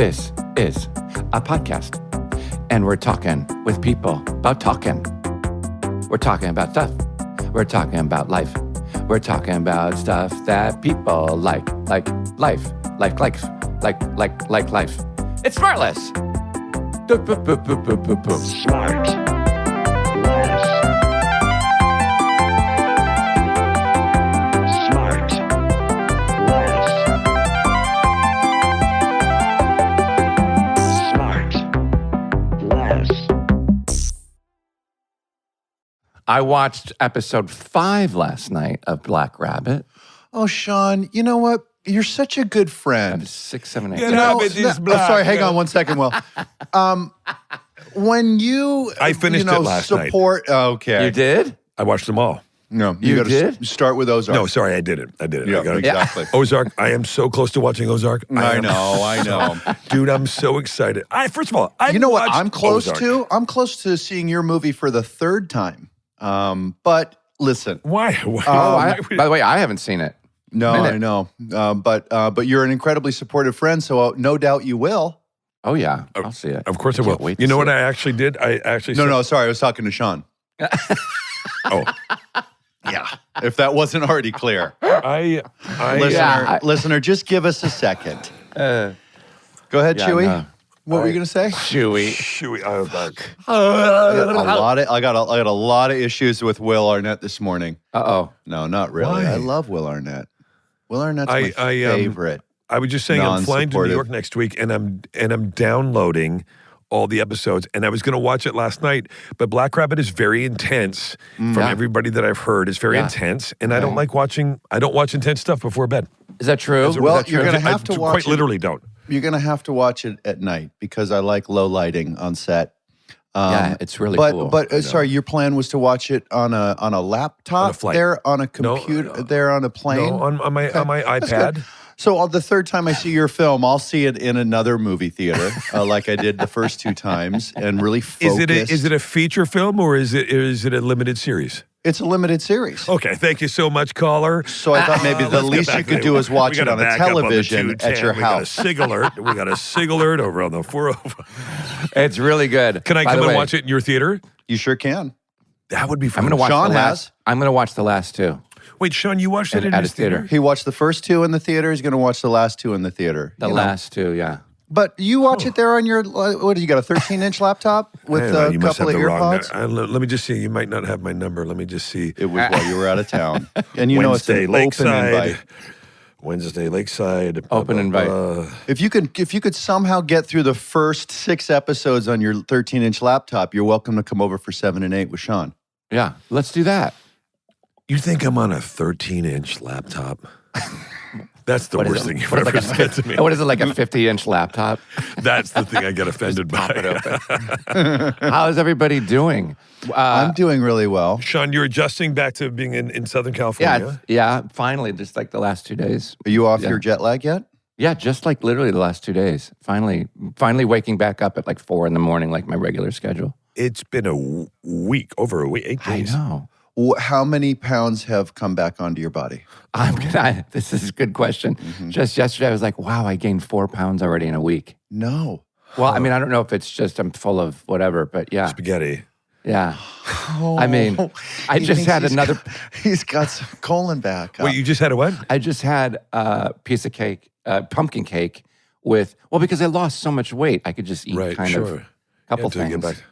This is a podcast, and we're talking with people about talking. We're talking about stuff. We're talking about life. We're talking about stuff that people like life, like life. It's SmartLess. SmartLess. I watched episode 5 last night of Black Rabbit. Oh, Sean, you know what? You're such a good friend. 6, 7, 8. Sorry, hang on one second, Will. When you, I finished it last support, night. Okay. You did? I watched them all. No, You gotta did? Start with Ozark. No, sorry, I did it. Yeah, I got it. exactly. Ozark. I am so close to watching Ozark. I know. Dude, I'm so excited. First of all, You know what I'm close Ozark. to? I'm close to seeing your movie for the 3rd time. But listen. Why? By the way, I haven't seen it. No, Minute. I know. But you're an incredibly supportive friend, so no doubt you will. Oh, yeah. I'll see it. Of course I will. Can't wait to You know see what it. I actually did? I actually No, sorry. I was talking to Sean. Oh, Yeah. If that wasn't already clear. Listener, just give us a second. Go ahead, Yeah, Chewy. no. What were you going to say? Chewy. Chewy. I got a lot of issues with Will Arnett this morning. Uh-oh. No, not really. Why? I love Will Arnett. Will Arnett's my I, favorite. I was just saying I'm flying to New Non-supportive. York next week, and I'm downloading all the episodes, and I was going to watch it last night, but Black Rabbit is very intense. From Yeah. everybody that I've heard, is very Yeah. intense, and I don't watch intense stuff before bed. Is that true? Well, you're going to have to watch Quite it. literally don't. You're going to have to watch it at night because I like low lighting on set. Yeah, it's really but, cool. But sorry, your plan was to watch it on a laptop On a flight. there, on a computer there, on a plane? No, on my iPad. good. So the 3rd time I see your film, I'll see it in another movie theater, like I did the first 2 times, and really focus. Is it a feature film or is it a limited series? It's a limited series. Okay, thank you so much, caller. So I thought maybe the Let's get least back you to could do is watch we it gotta on a back up television the at your 210. house. We got a SIG alert over on the 405. It's really good. Can I By come the and way, watch it in your theater? You sure can. That would be fun. I'm going to watch Sean the last. has. I'm going to watch the last 2. Wait, Sean, you watched it in At his a theater. He watched the first 2 in the theater. He's going to watch the last 2 in the theater. The You know. last 2, yeah. But you watch it there on your, what do you got, a 13-inch laptop with Hang on, a you must couple of have the wrong earpods? Let me just see. You might not have my number. Let me just see. It was while you were out of town. And you Wednesday, know it's an open Lakeside. invite. Wednesday, Lakeside. Open invite. If you could somehow get through the first 6 episodes on your 13-inch laptop, you're welcome to come over for 7 and 8 with Sean. Yeah, let's do that. You think I'm on a 13-inch laptop? That's the What is worst it? thing you've What is ever it, said to me. What is it, like a 50-inch laptop? That's the thing I get offended Pop it by. open. How's everybody doing? I'm doing really well. Sean, you're adjusting back to being in Southern Yeah, California. yeah, finally, just like the last 2 days. Are you off Yeah. your jet lag yet? Yeah, just like literally the last 2 days. Finally waking back up at like 4 in the morning, like my regular schedule. It's been a week, over a week, 8 days. I know. How many pounds have come back onto your body? This is a good question. Just yesterday, I was like, wow, I gained 4 pounds already in a week. No. Well, I mean, I don't know if it's just I'm full of whatever, but yeah. Spaghetti. Yeah. I mean, I He just thinks had he's another, He's got some colon back. Wait, you just had a what? I just had a piece of cake, pumpkin cake with, well, because I lost so much weight, I could just eat kind of a couple Until you things. get back.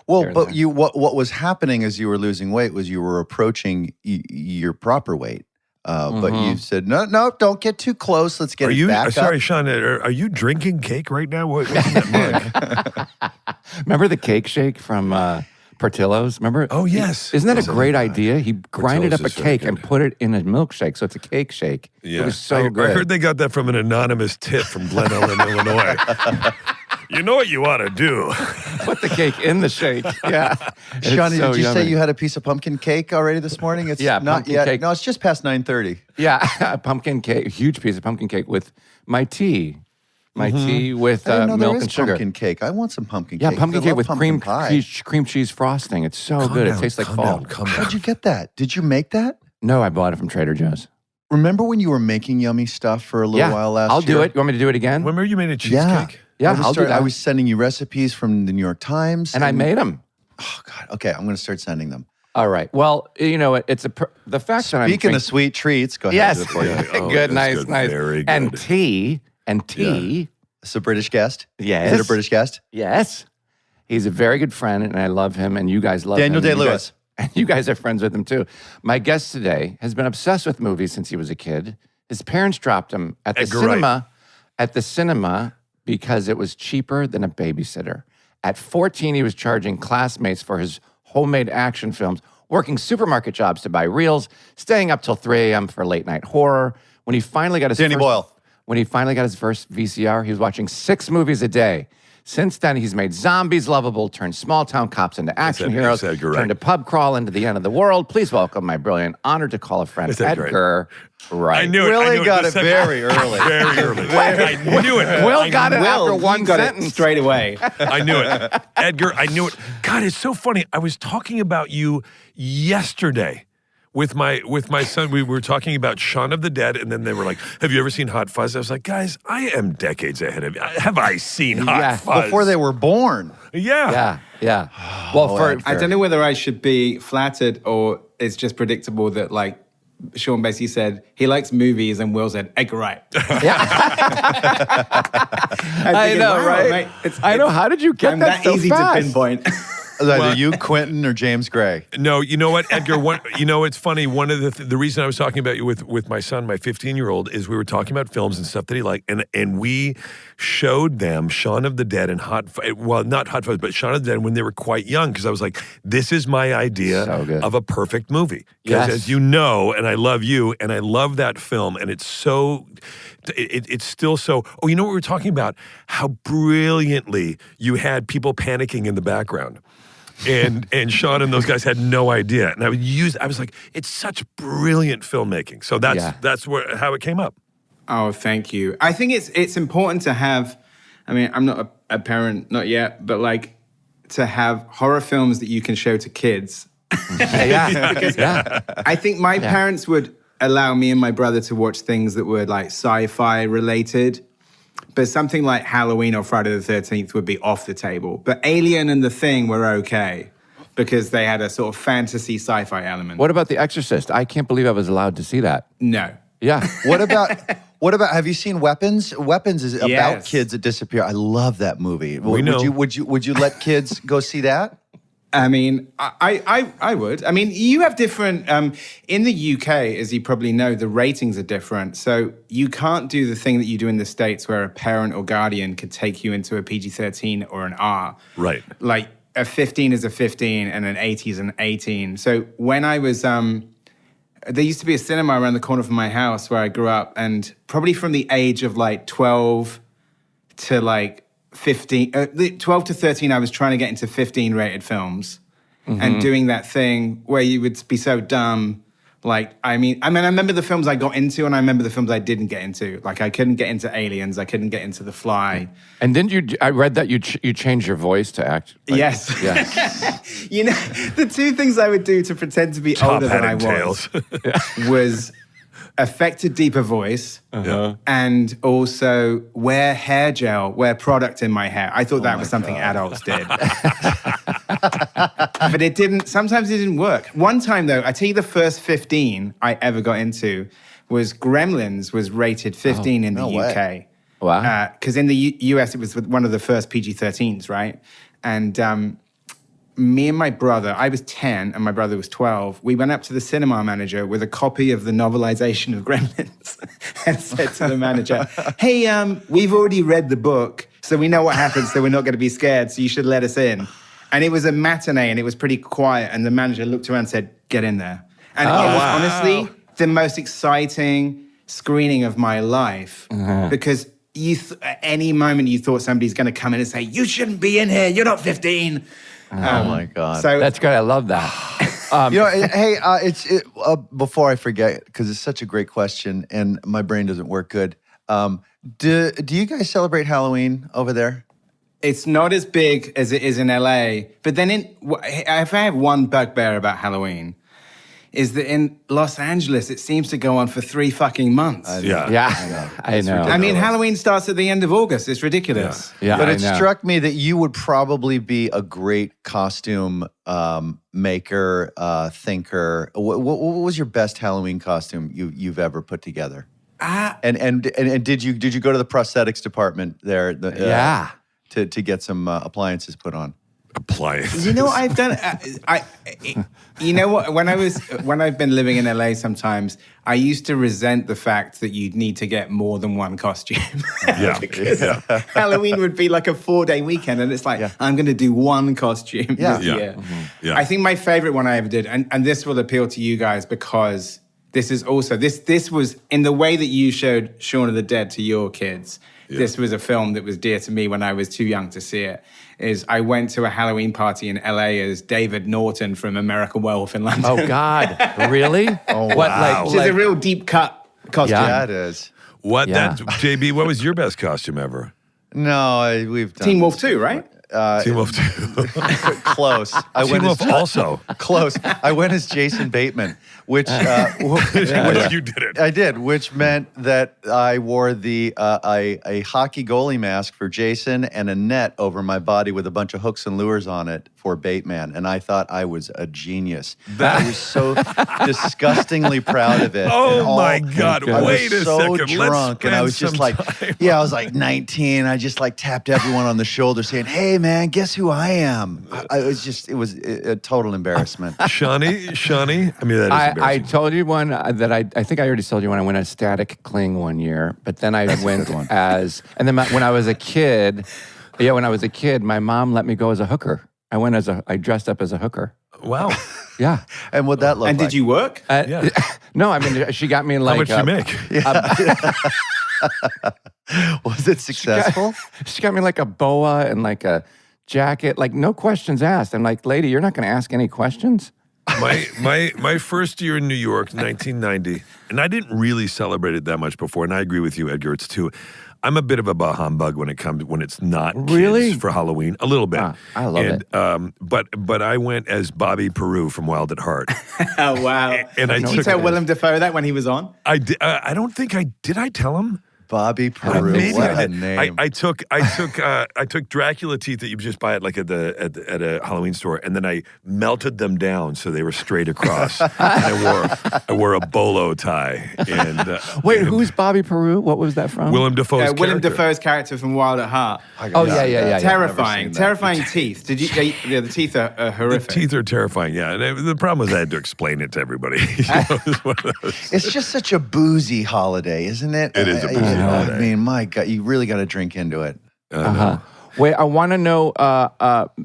Well, Here and but there. what was happening as you were losing weight was you were approaching your proper weight. But you said, no, don't get too close. Let's get Are it you, back sorry, up. Sean, are you drinking cake right now? What's in that mug? Remember the cake shake from Portillo's? Remember? Oh, yes. Isn't that Yes, a I great remember that. idea? He grinded up Portillo's a is very cake and good. put it in a milkshake, so it's a cake shake. Yeah. It was so good. I heard they got that from an anonymous tip from Glen Ellen, Illinois. You know what you ought to do. Put the cake in the shake. Yeah. And Sean, it's so did you say yummy. you had a piece of pumpkin cake already this morning? It's Yeah, not pumpkin yet. cake. No, it's just past 9:30. Yeah, a pumpkin cake, huge piece of pumpkin cake with my tea. My tea with I didn't know there milk is and sugar. pumpkin cake. I want some pumpkin Yeah, cake. pumpkin I cake love with pumpkin pie. cream cheese frosting. It's so good. It tastes like fall. Calm How'd down. you get that? Did you make that? No, I bought it from Trader Joe's. Remember when you were making yummy stuff for a little while last year? I'll do it. You want me to do it again? Remember you made a cheesecake? Yeah, I'll do that. I was sending you recipes from the New York Times. And I made them. Oh, God. Okay, I'm going to start sending them. All right. Well, it's the fact that I'm Speaking of sweet treats, go ahead. Yes. Do it for you. Good, nice. Very good. And tea. It's a British guest? Yes. Is it a British guest? Yes. He's a very good friend, and I love him, and you guys love Daniel him. Day-Lewis. And you guys are friends with him, too. My guest today has been obsessed with movies since he was a kid. His parents dropped him at the Edgar cinema. At the cinema because it was cheaper than a babysitter. At 14, he was charging classmates for his homemade action films, working supermarket jobs to buy reels, staying up till 3 a.m. for late night horror. When he finally got his first VCR, he was watching 6 movies a day. Since then, he's made zombies lovable, turned small-town cops into action heroes, turned a pub crawl into the end of the world. Please welcome my brilliant, honored to call a friend, Edgar Wright. I knew it. Willie got it very early. Very early. I knew it. Will got it after one sentence. Straight away. I knew it. Edgar, I knew it. God, it's so funny. I was talking about you yesterday with my son. We were talking about Shaun of the Dead, and then they were like, have you ever seen Hot Fuzz? I was like, guys, I am decades ahead of you. Have I seen Hot Fuzz? Before they were born. Yeah. Yeah. Well, I don't know whether I should be flattered or it's just predictable that, like, Sean basically said he likes movies, and Will said Edgar Wright. I know, right? I know. How did you get that so easy fast? to pinpoint? Either you, Quentin, or James Gray. No, you know what, Edgar? It's funny. One of the reason I was talking about you with my son, my 15-year-old, is we were talking about films and stuff that he liked, and we showed them Shaun of the Dead and not Hot Fuzz, but Shaun of the Dead when they were quite young, because I was like, this is my idea of a perfect movie. Because as you know, and I love you, and I love that film, and it's so. It's still so. Oh, you know what we were talking about? How brilliantly you had people panicking in the background. And Sean and those guys had no idea. And I was like, it's such brilliant filmmaking. So that's how it came up. Oh, thank you. I think it's important to have, I mean, I'm not a parent, not yet, but like to have horror films that you can show to kids. I think my parents would allow me and my brother to watch things that were like sci-fi related. But something like Halloween or Friday the 13th would be off the table. But Alien and The Thing were okay because they had a sort of fantasy sci-fi element. What about The Exorcist? I can't believe I was allowed to see that. No. Yeah. What about, have you seen Weapons? Weapons is about kids that disappear. I love that movie. Would you let kids go see that? I mean, I would. I mean, you have different, in the UK, as you probably know, the ratings are different. So you can't do the thing that you do in the States where a parent or guardian could take you into a PG-13 or an R. Right. Like a 15 is a 15 and an 18 is an 18. So when I was, there used to be a cinema around the corner from my house where I grew up, and probably from the age of like 12 to like 12 to 13, I was trying to get into 15 rated films and doing that thing where you would be so dumb. Like, I mean, I remember the films I got into and I remember the films I didn't get into. Like, I couldn't get into Aliens. I couldn't get into The Fly. And didn't you, I read that you changed your voice to act. Like, yes. Yes. You know, the two things I would do to pretend to be older than I was affect a deeper voice and also wear hair gel, wear product in my hair. I thought that was something adults did. But it didn't, sometimes it didn't work. One time though, I tell you the first 15 I ever got into was Gremlins was rated 15 in the UK. Wow. Because in the US it was one of the first PG-13s, right? And me and my brother, I was 10 and my brother was 12, we went up to the cinema manager with a copy of the novelization of Gremlins and said to the manager, hey, we've already read the book, so we know what happens, so we're not going to be scared, so you should let us in. And it was a matinee and it was pretty quiet, and the manager looked around and said, get in there. And it was honestly the most exciting screening of my life because at any moment you thought somebody's going to come in and say, you shouldn't be in here, you're not 15. Oh my God! So that's great. I love that. Hey, before I forget, because it's such a great question, and my brain doesn't work good. Do you guys celebrate Halloween over there? It's not as big as it is in LA, but then if I have one bugbear about Halloween, is that in Los Angeles, it seems to go on for 3 fucking months. Yeah, I know. I mean, Halloween starts at the end of August. It's ridiculous. Yeah, But I it know. struck me that you would probably be a great costume maker, thinker. What was your best Halloween costume you've ever put together? And did you go to the prosthetics department there? To get some appliances put on. Appliance. You know what I've done? You know what? When I've been living in LA, sometimes I used to resent the fact that you'd need to get more than one costume. Because Halloween would be like a 4-day weekend, and it's like I'm going to do one costume this year. Yeah. I think my favorite one I ever did, and this will appeal to you guys because this is also this was in the way that you showed Shaun of the Dead to your kids. Yeah. This was a film that was dear to me when I was too young to see it. Is I went to a Halloween party in LA as David Norton from American Werewolf in London. Oh God, really? Oh, what? wow. Which is a real deep cut costume. Yeah, it is. JB, what was your best costume ever? No, we've done Teen Wolf 2, right? Team Wolf 2. Close. Team Wolf also. Close. I went as Jason Bateman, which You did it. I did, which meant that I wore a hockey goalie mask for Jason and a net over my body with a bunch of hooks and lures on it for Bateman, and I thought I was a genius. I was so disgustingly proud of it. Oh my God! I Wait was a so second. drunk, and I was just like, I was like 19. I just like tapped everyone on the shoulder, saying, "Hey, man, guess who I am?" It was a total embarrassment. Shawnee. I mean, that is embarrassing. I told you one that I think I already told you when I went as Static Kling one year, but then I went as, and then when I was a kid, my mom let me go as a hooker. I dressed up as a hooker. Wow. Yeah. And what'd that look like? And did you work? Yeah. No, I mean, she got me like. How much did you make? Was it successful? She got me like a boa and like a jacket, like no questions asked. I'm like, lady, you're not going to ask any questions? My first year in New York, 1990, and I didn't really celebrate it that much before, and I agree with you, Edgar, it's too. I'm a bit of a bah humbug when it's not really kids for Halloween, a little bit. I love it. But I went as Bobby Peru from Wild at Heart. Oh wow! And did you tell Willem Dafoe that when he was on? I did. I don't think I did. I tell him. Bobby Peru. Maybe what I a did. name. I took Dracula teeth that you just buy at like at a Halloween store, and then I melted them down so they were straight across. And I wore a bolo tie. And wait, who's Bobby Peru? What was that from? Willem Dafoe's Willem character. Dafoe's character from Wild at Heart. Yeah. Terrifying teeth. Did you? The teeth are horrific. The teeth are terrifying. Yeah, and the problem was I had to explain it to everybody. It's just such a boozy holiday, isn't it? It is a boozy holiday. I mean, my God, you really got to drink into it. Wait, I want to know,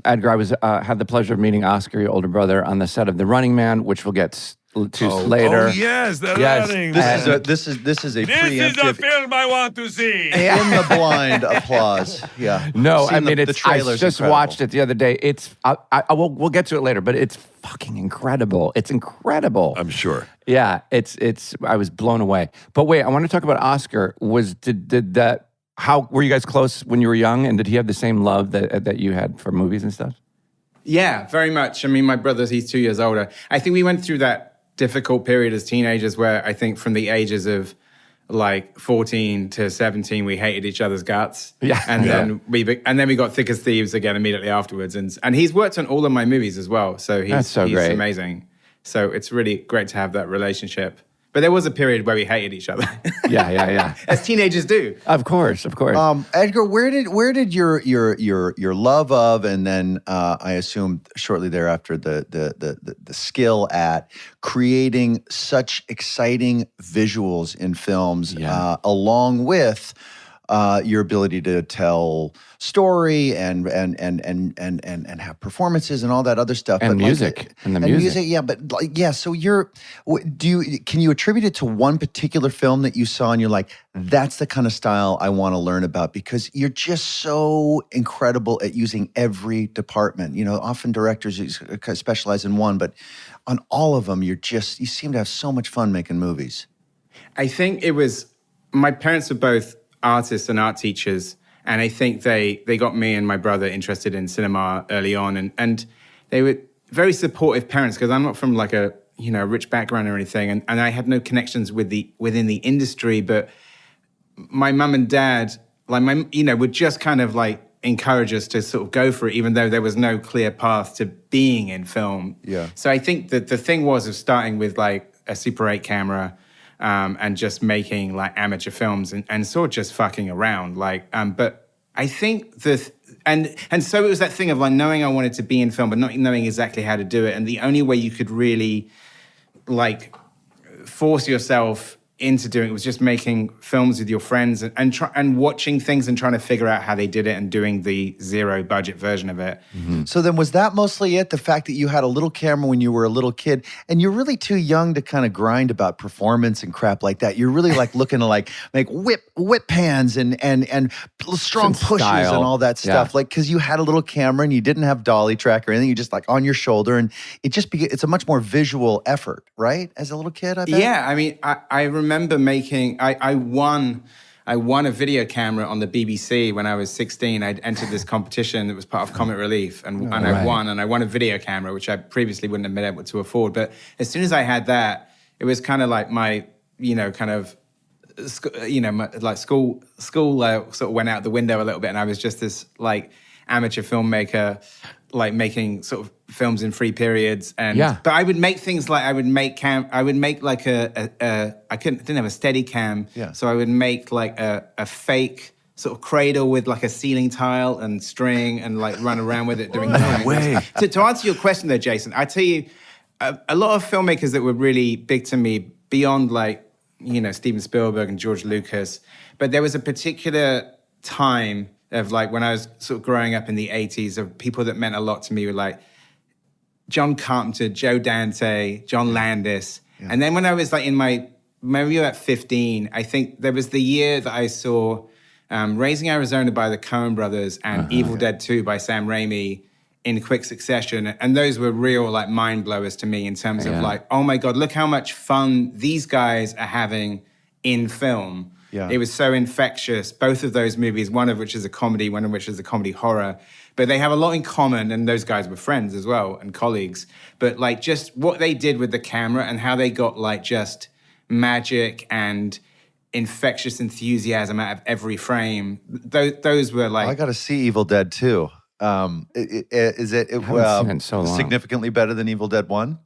Edgar. I had the pleasure of meeting Oscar, your older brother, on the set of The Running Man, which we'll get to later. Oh yes, The Yes. Running This Man. is a This is a preemptive film I want to see. in the blind applause. Yeah. No, Seen I mean, the I trailer's just incredible. watched it the other day. It's, we'll get to it later, but it's fucking incredible. It's incredible. I'm sure. Yeah, I was blown away. But wait, I want to talk about Oscar. How were you guys close when you were young? And did he have the same love that you had for movies and stuff? Yeah, very much. I mean, my he's 2 years older. I think we went through that difficult period as teenagers where I think from the ages of like 14 to 17, we hated each other's guts. Yeah. And then we got Thick as Thieves again immediately afterwards. And he's worked on all of my movies as well. So he's great. amazing. So it's really great to have that relationship. But there was a period where we hated each other. Yeah. As teenagers do. Of course. Edgar, where did your love of, and then I assume shortly thereafter the skill at creating such exciting visuals in films, along with your ability to tell story and have performances and all that other stuff, And but music. yeah. But so can you attribute it to one particular film that you saw and you're like, that's the kind of style I want to learn about, because you're just so incredible at using every department. You know, often directors specialize in one, but on all of them, you seem to have so much fun making movies. I think it was, my parents were both artists and art teachers, and I think they got me and my brother interested in cinema early on, and they were very supportive parents, because I'm not from like a a rich background or anything, and I had no connections within the industry, but my mum and dad, would just kind of like encourage us to sort of go for it, even though there was no clear path to being in film. Yeah. So I think that the thing was of starting with like a Super 8 camera and just making like amateur films and sort of just fucking around. But I think and so it was that thing of like knowing I wanted to be in film, but not knowing exactly how to do it. And the only way you could really like force yourself into doing it was just making films with your friends and watching things and trying to figure out how they did it and doing the zero budget version of it. Mm-hmm. So then was that mostly it? The fact that you had a little camera when you were a little kid and you're really too young to kind of grind about performance and crap like that. You're really like looking to like make whip pans and strong Some pushes style. and all that stuff. Yeah. Like, cause you had a little camera and you didn't have dolly track or anything. You just like on your shoulder and it's a much more visual effort, right? As a little kid, I bet. Yeah, I mean, I remember making. I won a video camera on the BBC when I was 16. I'd entered this competition that was part of Comic Relief, and I won. And I won a video camera, which I previously wouldn't have been able to afford. But as soon as I had that, it was kind of like my, school sort of went out the window a little bit, and I was just this like amateur filmmaker, like making sort of films in free periods. But I would make things like I would make like I didn't have a steady cam. Yeah. So I would make like a fake sort of cradle with like a ceiling tile and string and like run around with it doing No way. To answer your question though, Jason, I tell you, a lot of filmmakers that were really big to me beyond like, Steven Spielberg and George Lucas, but there was a particular time of like when I was sort of growing up in the 80s of people that meant a lot to me were like John Carpenter, Joe Dante, John Landis. Yeah. And then when I was like maybe at 15, I think there was the year that I saw Raising Arizona by the Coen brothers and Evil Dead 2 by Sam Raimi in quick succession. And those were real like mind blowers to me in terms of like, oh my God, look how much fun these guys are having in film. Yeah. It was so infectious, both of those movies, one of which is a comedy, one of which is a comedy horror. But they have a lot in common, and those guys were friends as well and colleagues. But like just what they did with the camera and how they got like just magic and infectious enthusiasm out of every frame, those were like... I got to see Evil Dead 2. Is it so long. Significantly better than Evil Dead 1?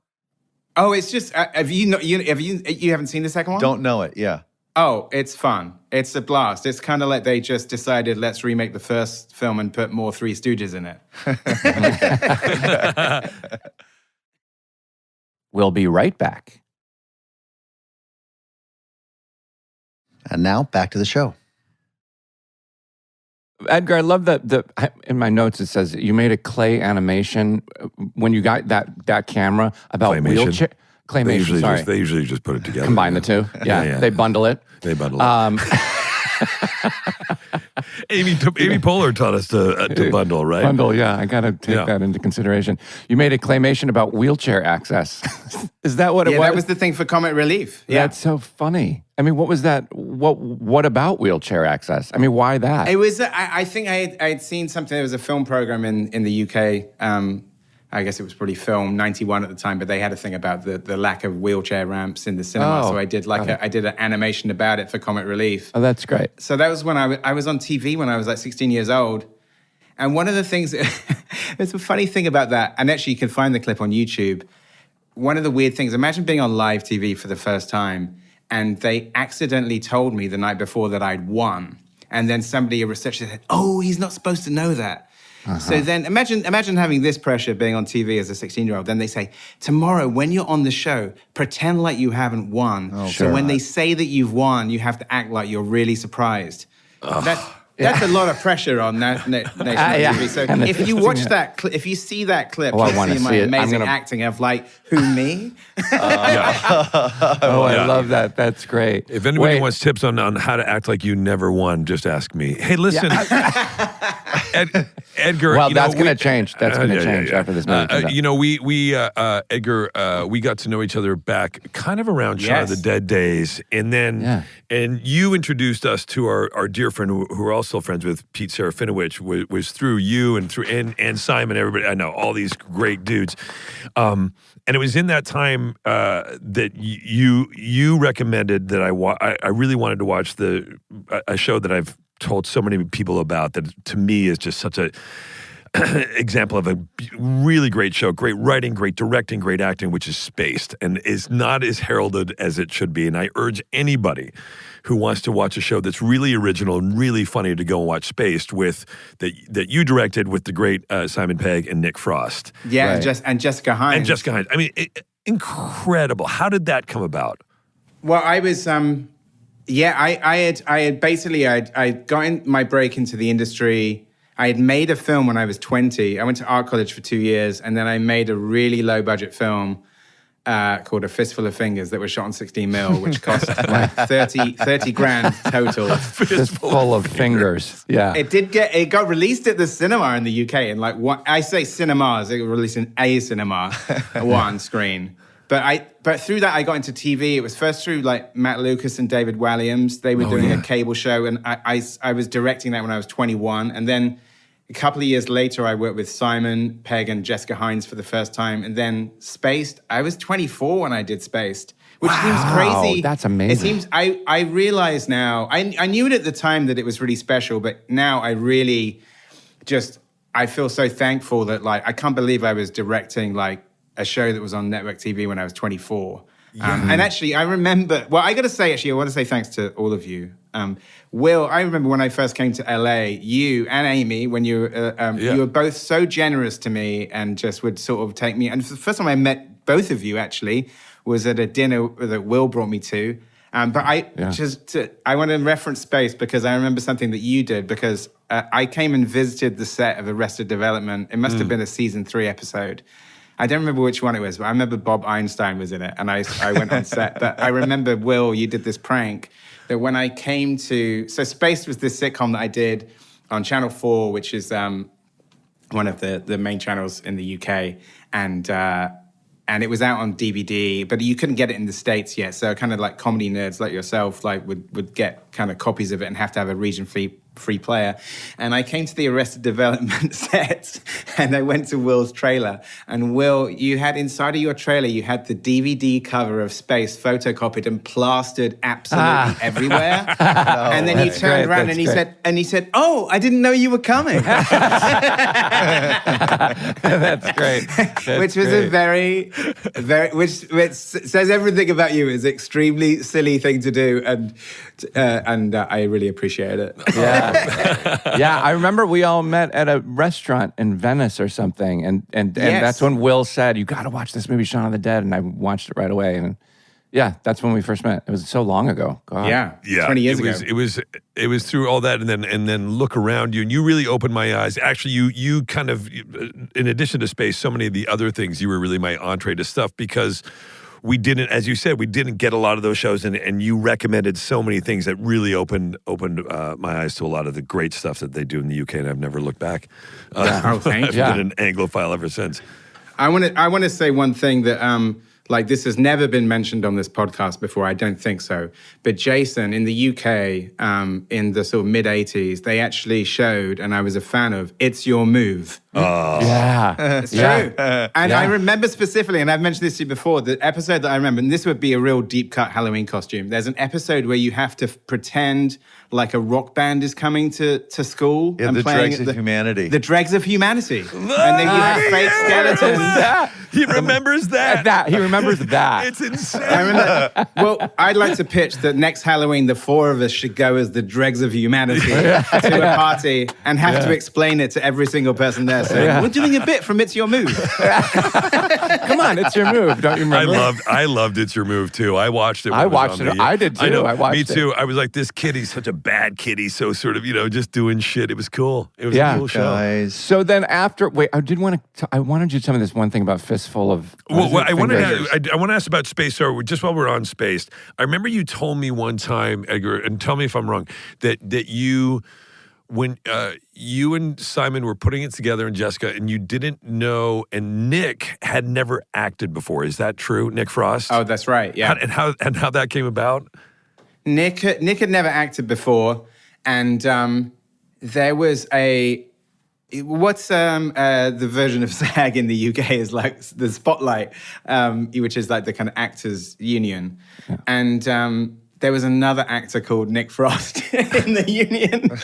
Oh, it's just... you haven't seen the second one? Don't know it, yeah. Oh, it's fun. It's a blast. It's kind of like they just decided, let's remake the first film and put more Three Stooges in it. We'll be right back. And now, back to the show. Edgar, I love that in my notes it says you made a clay animation when you got that camera about Claymation. wheelchair... Claymation, They usually just put it together. Combine the two. Yeah. They bundle it. They bundle it. Amy Poehler taught us to bundle, right? Bundle, yeah. I got to take that into consideration. You made a claymation about wheelchair access. Is that what it was? Yeah, that was the thing for Comic Relief. Yeah. That's so funny. I mean, what was that? What about wheelchair access? I mean, why that? It was, I think I had seen something. There was a film program in the UK. I guess it was probably film 91 at the time, but they had a thing about the lack of wheelchair ramps in the cinema. So I did I did an animation about it for Comic Relief. Oh, that's great. So that was when I was on TV when I was like 16 years old. And one of the things, it's a funny thing about that, and actually you can find the clip on YouTube. One of the weird things, imagine being on live TV for the first time, and they accidentally told me the night before that I'd won. And then somebody, a researcher said, oh, he's not supposed to know that. So then imagine having this pressure being on TV as a 16-year-old. Then they say, tomorrow when you're on the show, pretend like you haven't won. Oh, so when they say that you've won, you have to act like you're really surprised. That's a lot of pressure on national TV. So if you watch that clip, if you see that clip, you'll see my amazing acting of like, who, me? I love that. That's great. If anybody wants tips on how to act like you never won, just ask me. Hey, listen. Edgar. Well, you know, that's going to change. That's going to change yeah. after this movie comes out. You know, Edgar, we got to know each other back kind of around Shaun of the Dead days, and then and you introduced us to our dear friend who we're also friends with, Pete Serafinowicz, was through you and through and Simon. Everybody, I know all these great dudes. And it was in that time that you recommended that I really wanted to watch a show that I've told so many people about that to me is just such a example of a really great show, great writing, great directing, great acting, which is Spaced and is not as heralded as it should be. And I urge anybody who wants to watch a show that's really original and really funny to go and watch Spaced that you directed with the great Simon Pegg and Nick Frost. Yeah, right. and Jessica Hines. And Jessica Hines. I mean, incredible. How did that come about? Well, I was, I had basically, I'd gotten my break into the industry. I had made a film when I was 20. I went to art college for 2 years, and then I made a really low budget film called A Fistful of Fingers that was shot on 16 mil, which cost like 30 grand total. Fistful of Fingers. Yeah. It got released at the cinema in the UK, and like I say cinemas, it got released in a cinema, one screen. But through that, I got into TV. It was first through like Matt Lucas and David Walliams. They were doing a cable show, and I was directing that when I was 21. And then a couple of years later, I worked with Simon Pegg and Jessica Hines for the first time. And then Spaced, I was 24 when I did Spaced, which seems crazy. That's amazing. It seems, I realize now, I knew it at the time that it was really special, but now I really I feel so thankful that like, I can't believe I was directing like a show that was on network TV when I was 24. And actually, I remember, I got to say, I want to say thanks to all of you. Will, I remember when I first came to LA, you and Amy, when you were both so generous to me and just would sort of take me. And the first time I met both of you, actually, was at a dinner that Will brought me to. But I want to reference Space because I remember something that you did because I came and visited the set of Arrested Development. It must have been a season 3 episode. I don't remember which one it was, but I remember Bob Einstein was in it, and I went on set. But I remember, Will, you did this prank that when I came to... So Spaced was this sitcom that I did on Channel 4, which is one of the main channels in the UK, and it was out on DVD, but you couldn't get it in the States yet. So kind of like comedy nerds like yourself like would get kind of copies of it and have to have a region-free player. And I came to the Arrested Development set and I went to Will's trailer. And Will, you had inside of your trailer, you had the DVD cover of Space photocopied and plastered absolutely everywhere. And then he turned around and he said, "Oh, I didn't know you were coming." That's great. Which was a very, which says everything about you. It's an extremely silly thing to do. And I really appreciate it. Yeah, I remember we all met at a restaurant in Venice or something, and that's when Will said, "You got to watch this movie, Shaun of the Dead," and I watched it right away. And yeah, that's when we first met. It was so long ago. God. Yeah, 20 years ago. It was through all that, and then look around you, and you really opened my eyes. Actually, you kind of, in addition to Space, so many of the other things, you were really my entree to stuff because. We didn't, as you said, we didn't get a lot of those shows, and you recommended so many things that really opened my eyes to a lot of the great stuff that they do in the UK, and I've never looked back. Thank you. I've been an Anglophile ever since. I want to say one thing that like this has never been mentioned on this podcast before. I don't think so. But Jason, in the UK, in the sort of mid '80s, they actually showed, and I was a fan of, "It's Your Move." Oh. Yeah. It's true. And I remember specifically, and I've mentioned this to you before, the episode that I remember, and this would be a real deep cut Halloween costume. There's an episode where you have to pretend like a rock band is coming to school. Yeah, and the playing dregs of humanity. The dregs of humanity. And then you have fake skeletons. He remembers that. He remembers that. It's insane. I remember. Well, I'd like to pitch that next Halloween, the 4 of us should go as the dregs of humanity to a party and have to explain it to every single person there. So we're doing a bit from It's Your Move. Come on, it's your move. Don't you remember? I loved It's Your Move too. I watched it. When I it was watched on it. I did too. I know. I watched Me it. too. I was like, this kid, he's such a bad kid. He's so sort of, just doing shit. It was cool. It was a cool show. Guys. So then after, I wanted you to tell me this one thing about Fistful of... I want to ask about Space. So just while we're on Space, I remember you told me one time, Edgar, and tell me if I'm wrong, that you when you and Simon were putting it together and Jessica, and you didn't know, and Nick had never acted before. Is that true, Nick Frost? Oh, that's right. Yeah. And how that came about? Nick had never acted before, and there was what's the version of SAG in the UK is like the Spotlight, which is like the kind of actors union, and there was another actor called Nick Frost in the union.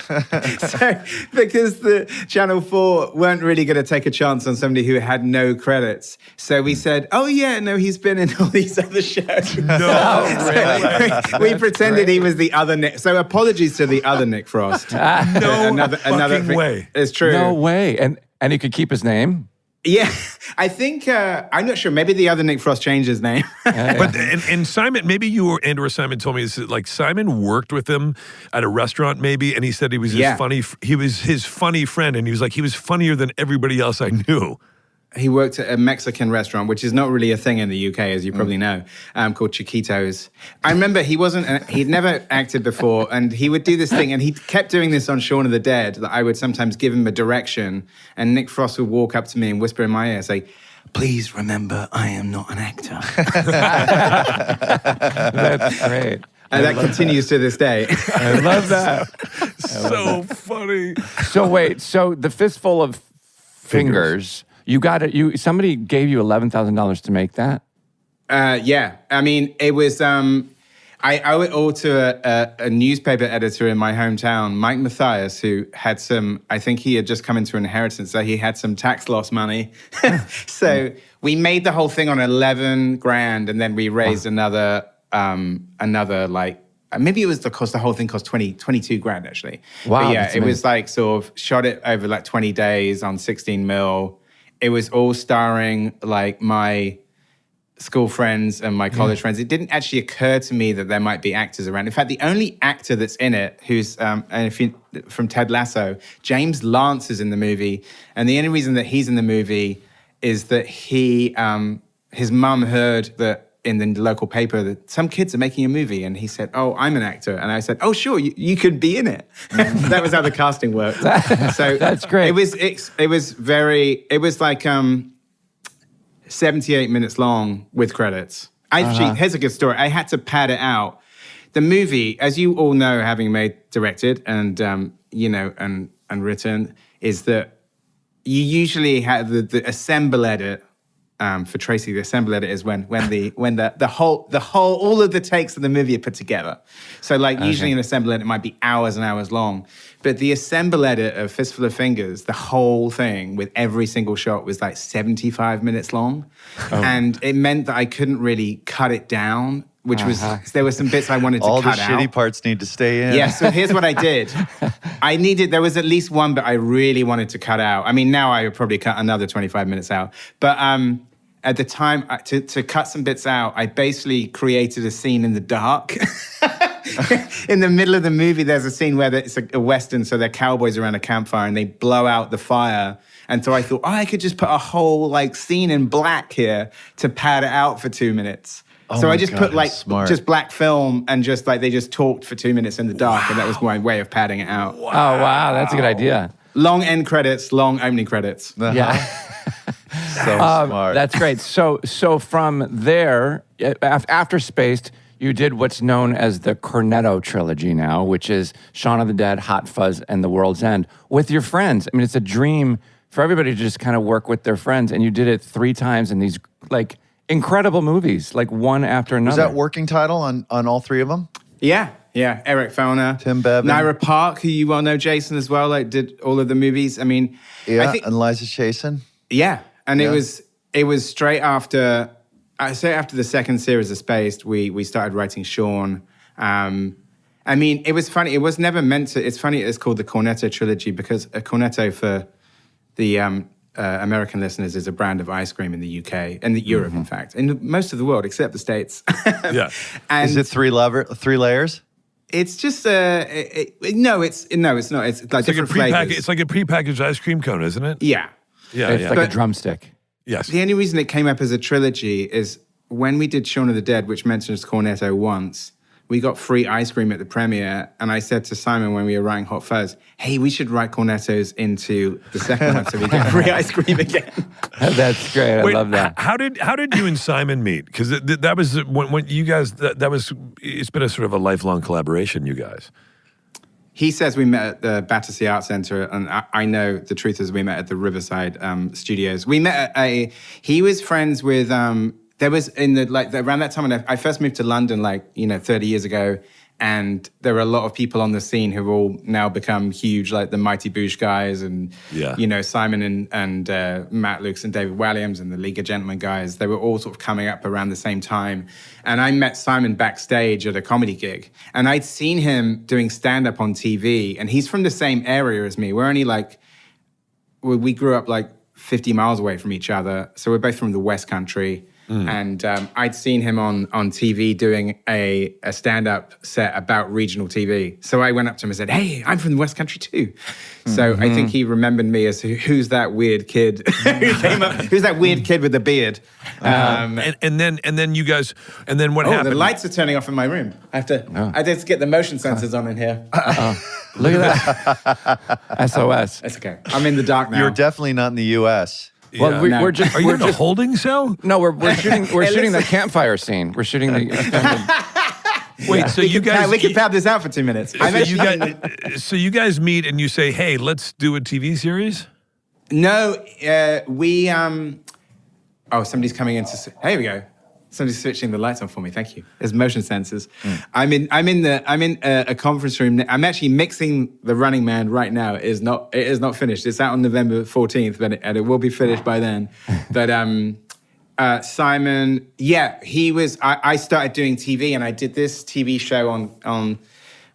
So, because the Channel 4 weren't really going to take a chance on somebody who had no credits. So we said, oh yeah, no, he's been in all these other shows. No, we pretended he was the other Nick. So apologies to the other Nick Frost. Another way. It's true. No way. And he could keep his name? Yeah, I think, I'm not sure. Maybe the other Nick Frost changed his name. But and Simon, maybe you or Andrew or Simon told me this. Like Simon worked with him at a restaurant, maybe, and he said he was his funny friend, and he was funnier than everybody else I knew. He worked at a Mexican restaurant, which is not really a thing in the UK, as you probably know, called Chiquitos. I remember he'd never acted before, and he would do this thing, and he kept doing this on Shaun of the Dead, that I would sometimes give him a direction, and Nick Frost would walk up to me and whisper in my ear, say, please remember, I am not an actor. That's great. And that continues to this day. I love that. So funny. So wait, so the fistful of fingers. You got it. Somebody gave you $11,000 to make that. Yeah, I mean, it was. I owe it all to a newspaper editor in my hometown, Mike Mathias, who had some. I think he had just come into inheritance, so he had some tax loss money. So we made the whole thing on $11,000, and then we raised another like. Maybe it was the whole thing cost 22 grand actually. Wow. But yeah, it was like sort of shot it over like 20 days on 16 mil. It was all starring like my school friends and my college friends. It didn't actually occur to me that there might be actors around. In fact, the only actor that's in it, who's from Ted Lasso, James Lance is in the movie. And the only reason that he's in the movie is that his mum heard that in the local paper that some kids are making a movie, and he said, oh, I'm an actor. And I said, oh, sure, you could be in it. That was how the casting worked. So that's great. It was like 78 minutes long with credits. Here's a good story. I had to pad it out. The movie, as you all know, having directed and written, is that you usually have the assemble edit. For Tracy, the assemble edit is when the whole all of the takes of the movie are put together. So usually an assemble edit might be hours and hours long, but the assemble edit of Fistful of Fingers, the whole thing with every single shot was like 75 minutes long, and it meant that I couldn't really cut it down. Which was, there were some bits I wanted to cut out. All the shitty parts need to stay in. Yeah, so here's what I did. There was at least one bit I really wanted to cut out. I mean, now I would probably cut another 25 minutes out. But at the time, to cut some bits out, I basically created a scene in the dark. In the middle of the movie, there's a scene where it's a Western, so they're cowboys around a campfire, and they blow out the fire. And so I thought, I could just put a whole scene in black here to pad it out for 2 minutes. So I just put just black film and just they just talked for 2 minutes in the dark, and that was my way of padding it out. Wow. Oh, wow. That's a good idea. Long end credits, long opening credits. Yeah. So smart. That's great. So from there, after Spaced, you did what's known as the Cornetto trilogy now, which is Shaun of the Dead, Hot Fuzz, and The World's End with your friends. I mean, it's a dream for everybody to just kind of work with their friends, and you did it 3 times in these incredible movies, one after another. Was that working title on all 3 of them? Yeah. Eric Fellner, Tim Bevan, Naira Park, who you well know, Jason as well, did all of the movies. I mean, and Liza Chasen. Yeah, and it was straight after. I say after the second series of Spaced, we started writing Shaun. I mean, it was funny. It was never meant to. It's funny. It's called the Cornetto trilogy because a Cornetto for the American listeners is a brand of ice cream in the UK and Europe, in fact, in most of the world except the States. Yeah. And is it 3 layers? It's just no, it's not. It's different flavors. It's like a prepackaged ice cream cone, isn't it? Yeah. Yeah. It's like a drumstick. Yes. The only reason it came up as a trilogy is when we did Shaun of the Dead, which mentions Cornetto once, we got free ice cream at the premiere. And I said to Simon when we were writing Hot Fuzz, hey, we should write cornettos into the second one so we get free ice cream again. That's great. Wait, I love that. How did you and Simon meet? Because that was when you guys, that was, it's been a sort of a lifelong collaboration, you guys. He says we met at the Battersea Art Centre, and I know the truth is we met at the Riverside Studios. We met at he was friends with, there was around that time when I first moved to London, 30 years ago, and there were a lot of people on the scene who've all now become huge, like the Mighty Boosh guys and, Simon and Matt Lukes and David Walliams and the League of Gentlemen guys. They were all sort of coming up around the same time. And I met Simon backstage at a comedy gig. And I'd seen him doing stand-up on TV. And he's from the same area as me. We're only we grew up 50 miles away from each other. So we're both from the West Country. And I'd seen him on TV doing a stand-up set about regional TV. So I went up to him and said, hey, I'm from the West Country too. So I think he remembered me as who's that weird kid who came up, who's that weird kid with the beard. And then you guys, and then what happened? The lights are turning off in my room. I have to get the motion sensors on in here. Look at that. SOS. It's okay. I'm in the dark now. You're definitely not in the U.S. Well, Yeah. we're just. Are you we're in a just, holding cell? No, we're shooting. We're shooting the campfire scene. We're shooting the. Wait, so you guys, we can pab this out for 2 minutes. so you guys meet and you say, hey, let's do a TV series? No, we. Somebody's coming in to. Here we go. Somebody's switching the lights on for me. Thank you. There's motion sensors. I'm in a conference room. I'm actually mixing The Running Man right now. It is not finished. It's out on November 14th, and it will be finished by then. But Simon, he was. I started doing TV, and I did this TV show on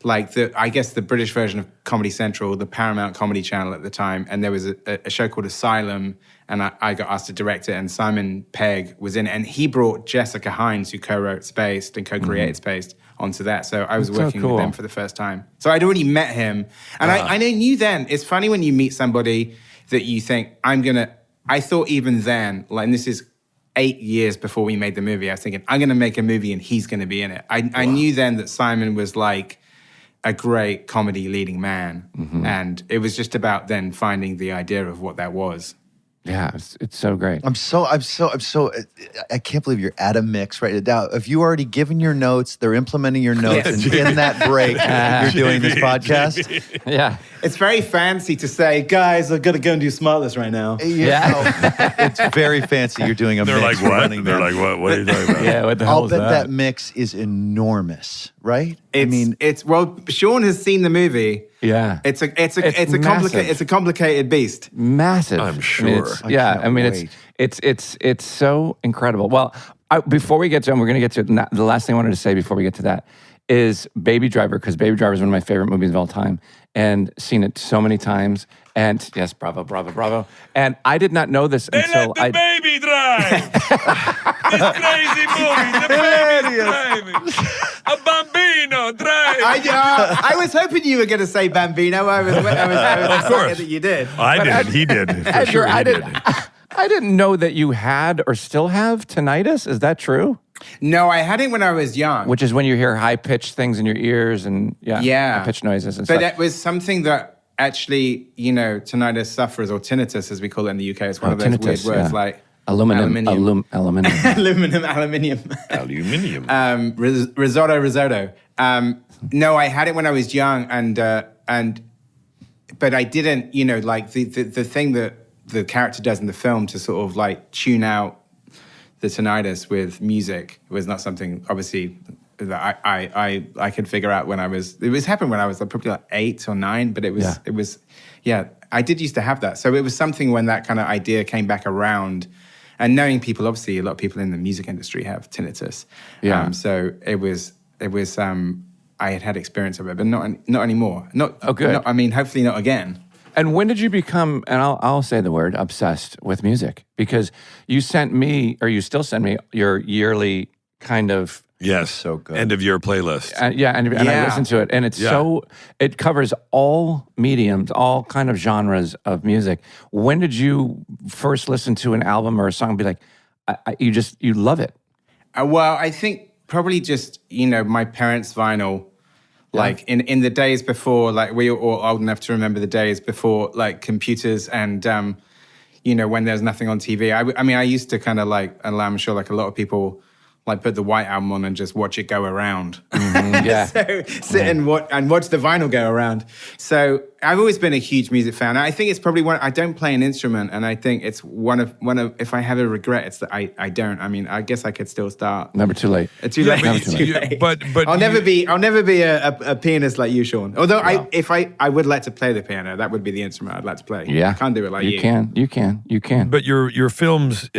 the British version of Comedy Central, the Paramount Comedy Channel at the time, and there was a show called Asylum, and I got asked to direct it, and Simon Pegg was in it, and he brought Jessica Hines, who co-wrote Spaced and co-created Spaced, onto that. So I was working with them for the first time. So I'd already met him, and I knew then. It's funny when you meet somebody that you think, I thought even then, and this is 8 years before we made the movie, I was thinking, I'm going to make a movie and he's going to be in it. I knew then that Simon was a great comedy leading man. And it was just about then finding the idea of what that was. Yeah, it's so great. I'm so. I can't believe you're at a mix right now. Have you already given your notes? They're implementing your notes, and in that break, you're doing this podcast. Yeah, it's very fancy to say, guys, I've got to go and do SmartLess right now. Yeah, it's very fancy. You're doing a They're mix. like, what? They're like, what? What are you talking about? Yeah, what the hell I'll is bet that? that mix is enormous, right? Sean has seen the movie. Yeah, It's a complicated beast. Massive. I'm sure. It's so incredible. Well, before we get to, and we're going to get to it, the last thing I wanted to say before we get to that is Baby Driver, because Baby Driver is one of my favorite movies of all time, and seen it so many times. And yes, bravo. And I did not know this until let the baby drive. This crazy movie. The baby's driving. A bambino drive. I was hoping you were going to say Bambino. I was excited that you did. I did. He did. For Edgar, sure, he did. I didn't know that you had or still have tinnitus. Is that true? No, I had it when I was young. Which is when you hear high-pitched things in your ears and high-pitched noises and stuff. But that was something that actually, tinnitus sufferers, or tinnitus as we call it in the UK, is one of those tinnitus, weird words like aluminium. Aluminium. Risotto. No, I had it when I was young, but I didn't. The thing that the character does in the film to sort of tune out the tinnitus with music was not something, obviously, that I could figure out when I was. It was happened when I was probably 8 or 9, but it was. I did used to have that, so it was something when that kind of idea came back around. And knowing people, obviously, a lot of people in the music industry have tinnitus. Yeah. So it was. I had experience of it, but not anymore. Good. Hopefully not again. And when did you become, and I'll say the word, obsessed with music? Because you sent me, or you still send me, your yearly kind of... Yes. So good. End of year playlist. and I listen to it, and it's it covers all mediums, all kind of genres of music. When did you first listen to an album or a song and be like, you love it? Well, I think probably just, my parents' vinyl. Like in the days before, like we were all old enough to remember the days before like computers and, when there's nothing on TV. I used to kind of like, and I'm sure like a lot of people like put the White Album on and just watch it go around. Yeah. So sit and watch the vinyl go around. So I've always been a huge music fan. I think it's probably I don't play an instrument, and I think it's one of if I have a regret, it's that I don't. I mean, I guess I could still start. Never too late. Too late. Too late. But I'll never be a pianist like you, Sean. Although I would like to play the piano. That would be the instrument I'd like to play. Yeah. I can't do it like you. You can. But your films,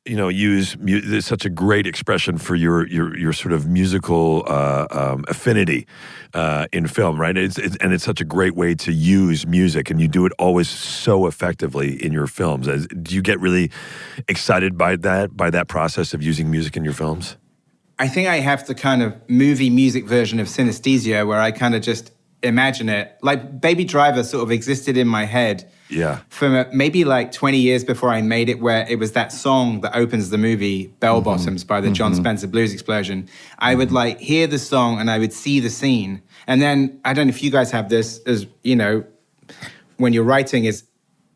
use there's such a great expression for your sort of musical affinity in film, right? It's such a great way to use music, and you do it always so effectively in your films. Do you get really excited by that process of using music in your films? I think I have the kind of movie music version of synesthesia where I kind of just imagine it. Like Baby Driver sort of existed in my head. Yeah. From maybe like 20 years before I made it, where it was that song that opens the movie, Bell Bottoms by the John Spencer Blues Explosion. I would like hear the song and I would see the scene. And then, I don't know if you guys have this, as when you're writing, is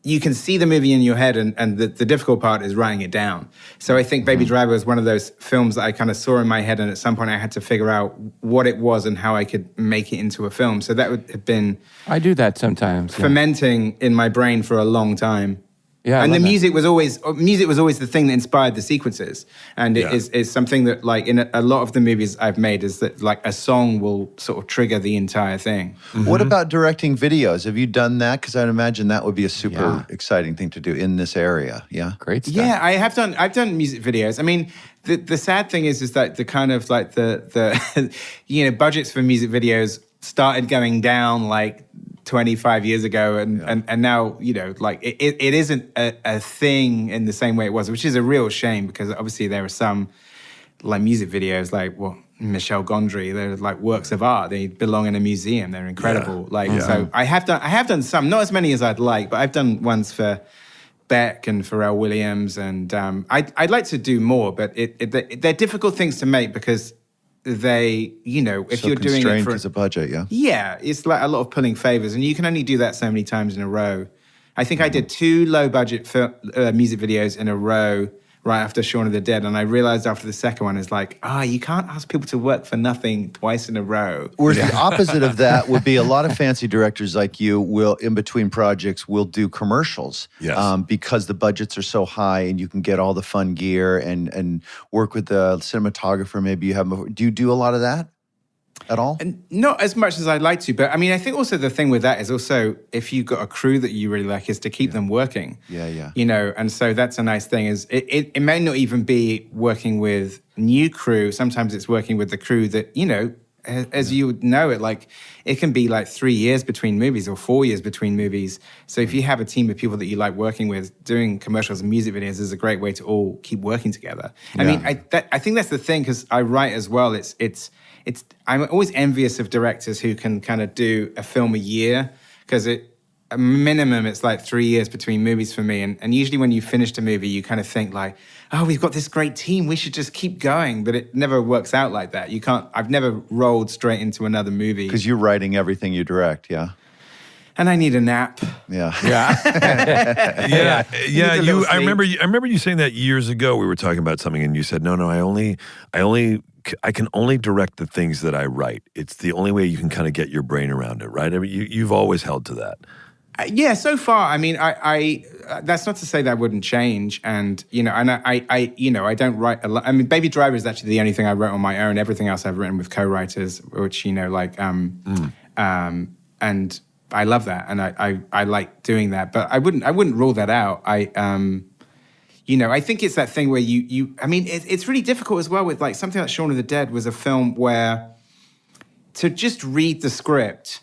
you can see the movie in your head, and the difficult part is writing it down. So I think Baby Driver was one of those films that I kind of saw in my head, and at some point I had to figure out what it was and how I could make it into a film. So that would have been... I do that sometimes. Fermenting in my brain for a long time. Yeah, and the music was always the thing that inspired the sequences, and it is something that, like, in a lot of the movies I've made, is that like a song will sort of trigger the entire thing. What about directing videos? Have you done that? Because I'd imagine that would be a super exciting thing to do in this area. Yeah, great stuff. Yeah, I've done music videos. I mean, the sad thing is that the kind of like the budgets for music videos started going down like 25 years ago, and now, like it isn't a thing in the same way it was, which is a real shame, because obviously there are some like music videos like Michel Gondry, they're like works of art. They belong in a museum. They're incredible. So I have done some, not as many as I'd like, but I've done ones for Beck and Pharrell Williams, and I'd like to do more, but they're difficult things to make because they, if you're doing it for as a budget, yeah, it's like a lot of pulling favors, and you can only do that so many times in a row. I think I did 2 low budget music videos in a row right after Shaun of the Dead, and I realized after the second one is like, you can't ask people to work for nothing twice in a row. Whereas the opposite of that would be a lot of fancy directors like you will, in between projects, will do commercials. Yes. Because the budgets are so high and you can get all the fun gear and work with the cinematographer. Maybe you have. Do you do a lot of that at all? And not as much as I'd like to, but I mean, I think also the thing with that is also, if you've got a crew that you really like, is to keep them working. Yeah. And so that's a nice thing. Is it may not even be working with new crew. Sometimes it's working with the crew that, as you would know it, like it can be like 3 years between movies or 4 years between movies. So if you have a team of people that you like working with, doing commercials and music videos is a great way to all keep working together. I mean, I think that's the thing, because I write as well. I'm always envious of directors who can kind of do a film a year, because a minimum it's like 3 years between movies for me. And usually when you finish a movie, you kind of think like, we've got this great team, we should just keep going. But it never works out like that. I've never rolled straight into another movie. Because you're writing everything you direct, yeah? And I need a nap. Yeah. I remember you saying that years ago. We were talking about something, and you said, "No, I can only direct the things that I write. It's the only way you can kind of get your brain around it, right?" I mean, you've always held to that. Yeah, so far. I mean, I that's not to say that wouldn't change, and I don't write a lot. I mean, Baby Driver is actually the only thing I wrote on my own. Everything else I've written with co-writers, which and I love that, and I like doing that. But I wouldn't rule that out. I think it's that thing where I mean, it's really difficult as well with like something like Shaun of the Dead was a film where to just read the script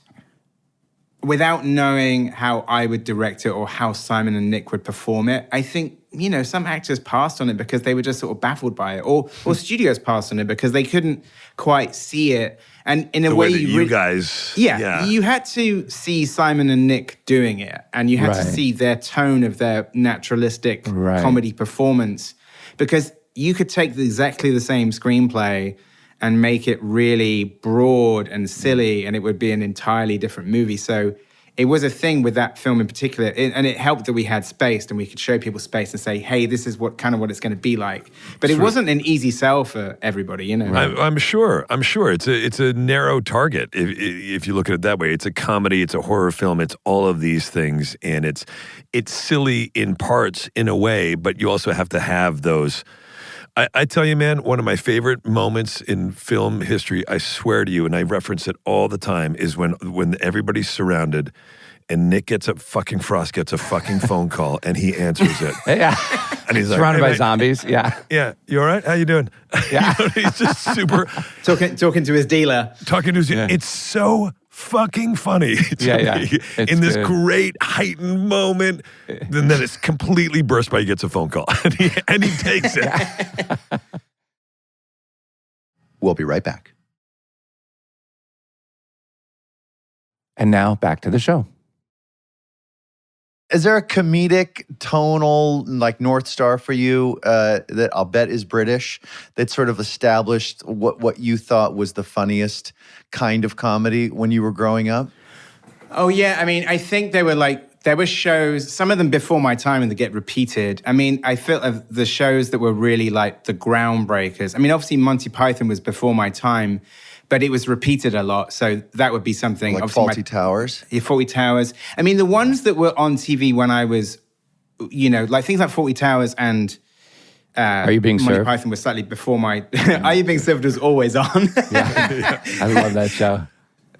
without knowing how I would direct it or how Simon and Nick would perform it, I think, some actors passed on it because they were just sort of baffled by it, or studios passed on it because they couldn't quite see it. And in a way, you guys... Yeah, you had to see Simon and Nick doing it, and you had to see their tone of their naturalistic comedy performance. Because, you could take exactly the same screenplay and make it really broad and silly, and it would be an entirely different movie. So it was a thing with that film in particular, and it helped that we had space and we could show people space and say, hey, this is what it's going to be like. But it wasn't an easy sell for everybody, you know. I'm sure. It's a narrow target if you look at it that way. It's a comedy, it's a horror film, it's all of these things, and it's silly in parts in a way, but you also have to have those. I tell you, man, one of my favorite moments in film history, I swear to you, and I reference it all the time, is when everybody's surrounded and Nick fucking Frost gets a fucking phone call and he answers it. Yeah. And he's like, surrounded hey, by man, zombies. Yeah. Yeah. You all right? How you doing? Yeah. You know, he's just super. Talking to his dealer. It's so fucking funny to me. It's in this good. great heightened moment. And then it's completely burst by he gets a phone call and he takes it. We'll be right back. And now back to the show. Is there a comedic, tonal, like North Star for you that I'll bet is British that sort of established what you thought was the funniest kind of comedy when you were growing up? Oh, yeah. I mean, I think there were shows, some of them before my time and they get repeated. I mean, I feel of the shows that were really like the groundbreakers. I mean, obviously Monty Python was before my time, but it was repeated a lot. So that would be something. Like obviously Fawlty Towers? Yeah, Fawlty Towers. I mean, the ones that were on TV when I was, you know, like things like Fawlty Towers and Are You Being Monty Served? Python was slightly before my... Are You Being Served was always on. I love that show.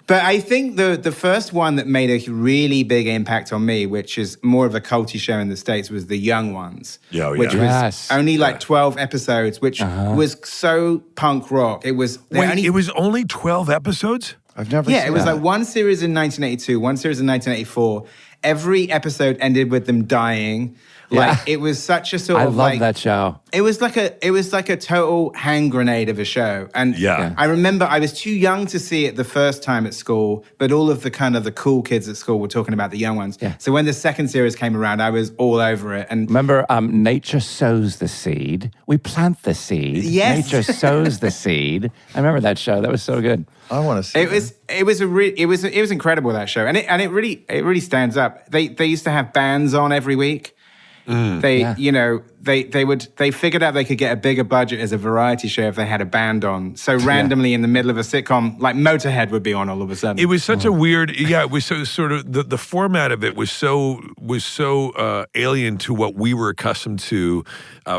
But I think the first one that made a really big impact on me, which is more of a culty show in the States, was The Young Ones. Yeah, which was Yes. only like 12 episodes, which was so punk rock. It was... It was only 12 episodes? I've never Yeah, seen it was that. like one series in 1982, one series in 1984. Every episode ended with them dying. Like it was such a sort I of love like that show. it was like a total hand grenade of a show. And Yeah. I remember I was too young to see it the first time at school, but all of the kind of the cool kids at school were talking about The Young Ones. Yeah. So when the second series came around, I was all over it. And Remember, nature sows the seed. We plant the seed. Yes. Nature sows the seed. I remember that show. That was so good. I want to see it was incredible, that show. And it really stands up. They used to have bands on every week. They figured out they could get a bigger budget as a variety show if they had a band on. So randomly in the middle of a sitcom, like Motorhead would be on all of a sudden. It was such a weird, it was so sort of, the format of it was so alien to what we were accustomed to.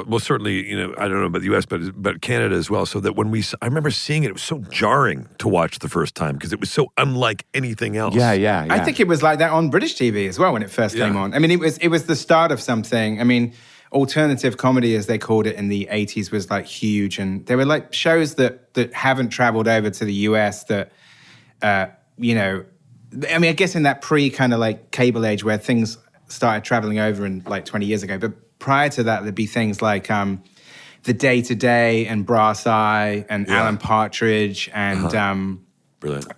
Well, certainly, you know, I don't know about the U.S., but Canada as well. So that I remember seeing it was so jarring to watch the first time because it was so unlike anything else. Yeah. I think it was like that on British TV as well when it first came on. I mean, it was the start of something. I mean, alternative comedy, as they called it in the 80s, was like huge. And there were like shows that haven't traveled over to the US that, you know, I mean, I guess in that kind of like cable age where things started traveling over in like 20 years ago. But prior to that, there'd be things like The Day to Day and Brass Eye and Alan Partridge and Brilliant.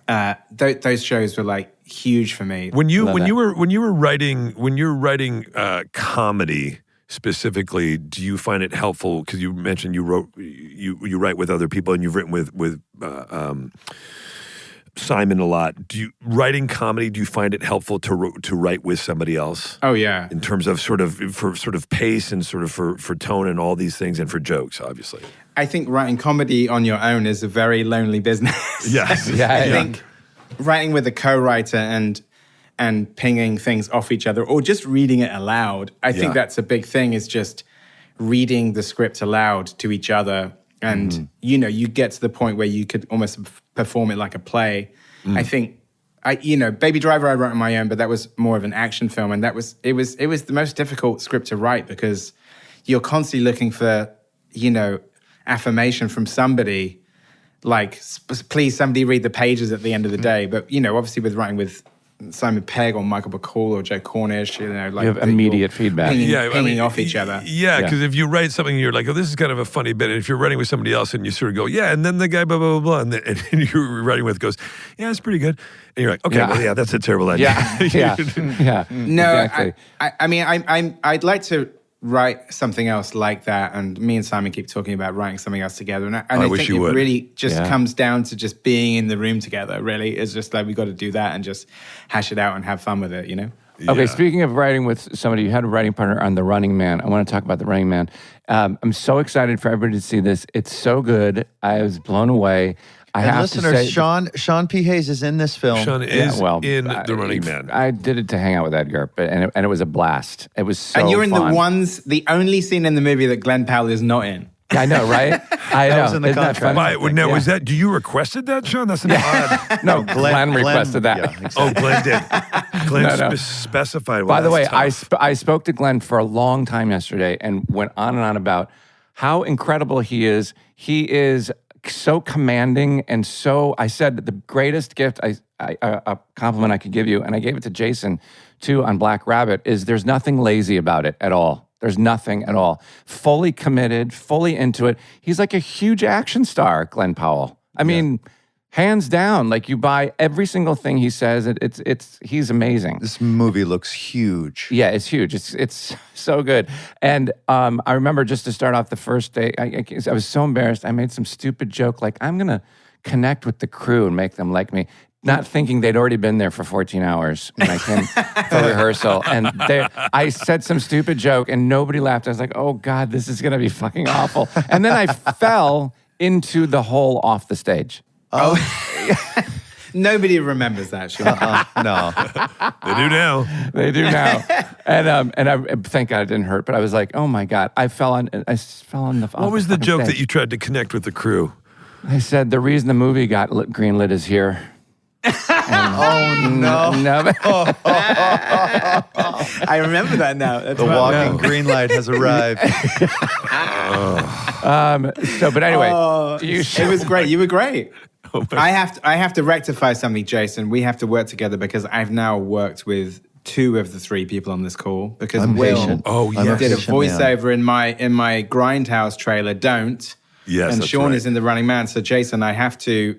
Those shows were like huge for me. When you were writing comedy specifically, do you find it helpful? Because you mentioned you write with other people and you've written with Simon a lot. Writing comedy, do you find it helpful to write with somebody else? Oh yeah, in terms of sort of pace and sort of for tone and all these things and for jokes, obviously. I think writing comedy on your own is a very lonely business. Yes. I think writing with a co-writer and pinging things off each other or just reading it aloud, I think that's a big thing, is just reading the script aloud to each other. And, you know, you get to the point where you could almost perform it like a play. I think, Baby Driver I wrote on my own, but that was more of an action film. And it was the most difficult script to write because you're constantly looking for, you know, affirmation from somebody, like, please somebody read the pages at the end of the day. But, you know, obviously with writing with Simon Pegg or Michael Bacall or Joe Cornish, you know, like you have immediate feedback. Pinging off each other. Yeah, because if you write something, you're like, oh, this is kind of a funny bit. And if you're writing with somebody else and you sort of go, yeah, and then the guy, blah, blah, blah, blah, and you're writing with goes, yeah, it's pretty good. And you're like, okay, well, yeah, that's a terrible idea. Yeah. No, exactly. I mean, I'd like to write something else like that. And me and Simon keep talking about writing something else together. And I wish think you it would. really just Yeah. comes down to just being in the room together, really. It's just like we got to do that and just hash it out and have fun with it, you know? Okay, Yeah. speaking of writing with somebody, you had a writing partner on The Running Man. I want to talk about The Running Man. I'm so excited for everybody to see this. It's so good. I was blown away. I And have listeners, to say, Sean P. Hayes is in this film. Sean is in I- The Running Man. I did it to hang out with Edgar, and it was a blast. It was so and you're in fun. the only scene in the movie that Glenn Powell is not in. I know, right? I know. was in the Isn't that contract. funny? Now, Yeah. was that? Do you requested that, Sean? That's an odd. No, Glenn requested that. Yeah, exactly. Oh, Glenn did. Glenn No. specified. Well, By the way, that's tough. I spoke to Glenn for a long time yesterday and went on and on about how incredible he is. He is so commanding and so. I said that the greatest gift, a compliment I could give you, and I gave it to Jason too on Black Rabbit, is there's nothing lazy about it at all. There's nothing at all. Fully committed, fully into it. He's like a huge action star, Glenn Powell. I mean, hands down. Like you buy every single thing he says. He's amazing. This movie looks huge. Yeah, it's huge. It's so good. And I remember just to start off the first day, I was so embarrassed. I made some stupid joke like, I'm going to connect with the crew and make them like me, not thinking they'd already been there for 14 hours when I came for rehearsal. And I said some stupid joke and nobody laughed. I was like, oh God, this is going to be fucking awful. And then I fell into the hole off the stage. Nobody remembers that, Sean. No. They do now. They do now. And I thank God it didn't hurt, but I was like, oh my God, I fell on the What was the joke that you tried to connect with the crew? I said, the reason the movie got greenlit is here. Oh, no. I remember that now. That's The right. walking green light has arrived. But anyway, It was great. You were great. I have to rectify something, Jason. We have to work together because I've now worked with 2 of the 3 people on this call because I'm Will patient. Oh, I'm yes. did a patient man. voiceover in my Grindhouse trailer. Don't. Yes, And that's Sean right. is in The Running Man. So Jason, I have to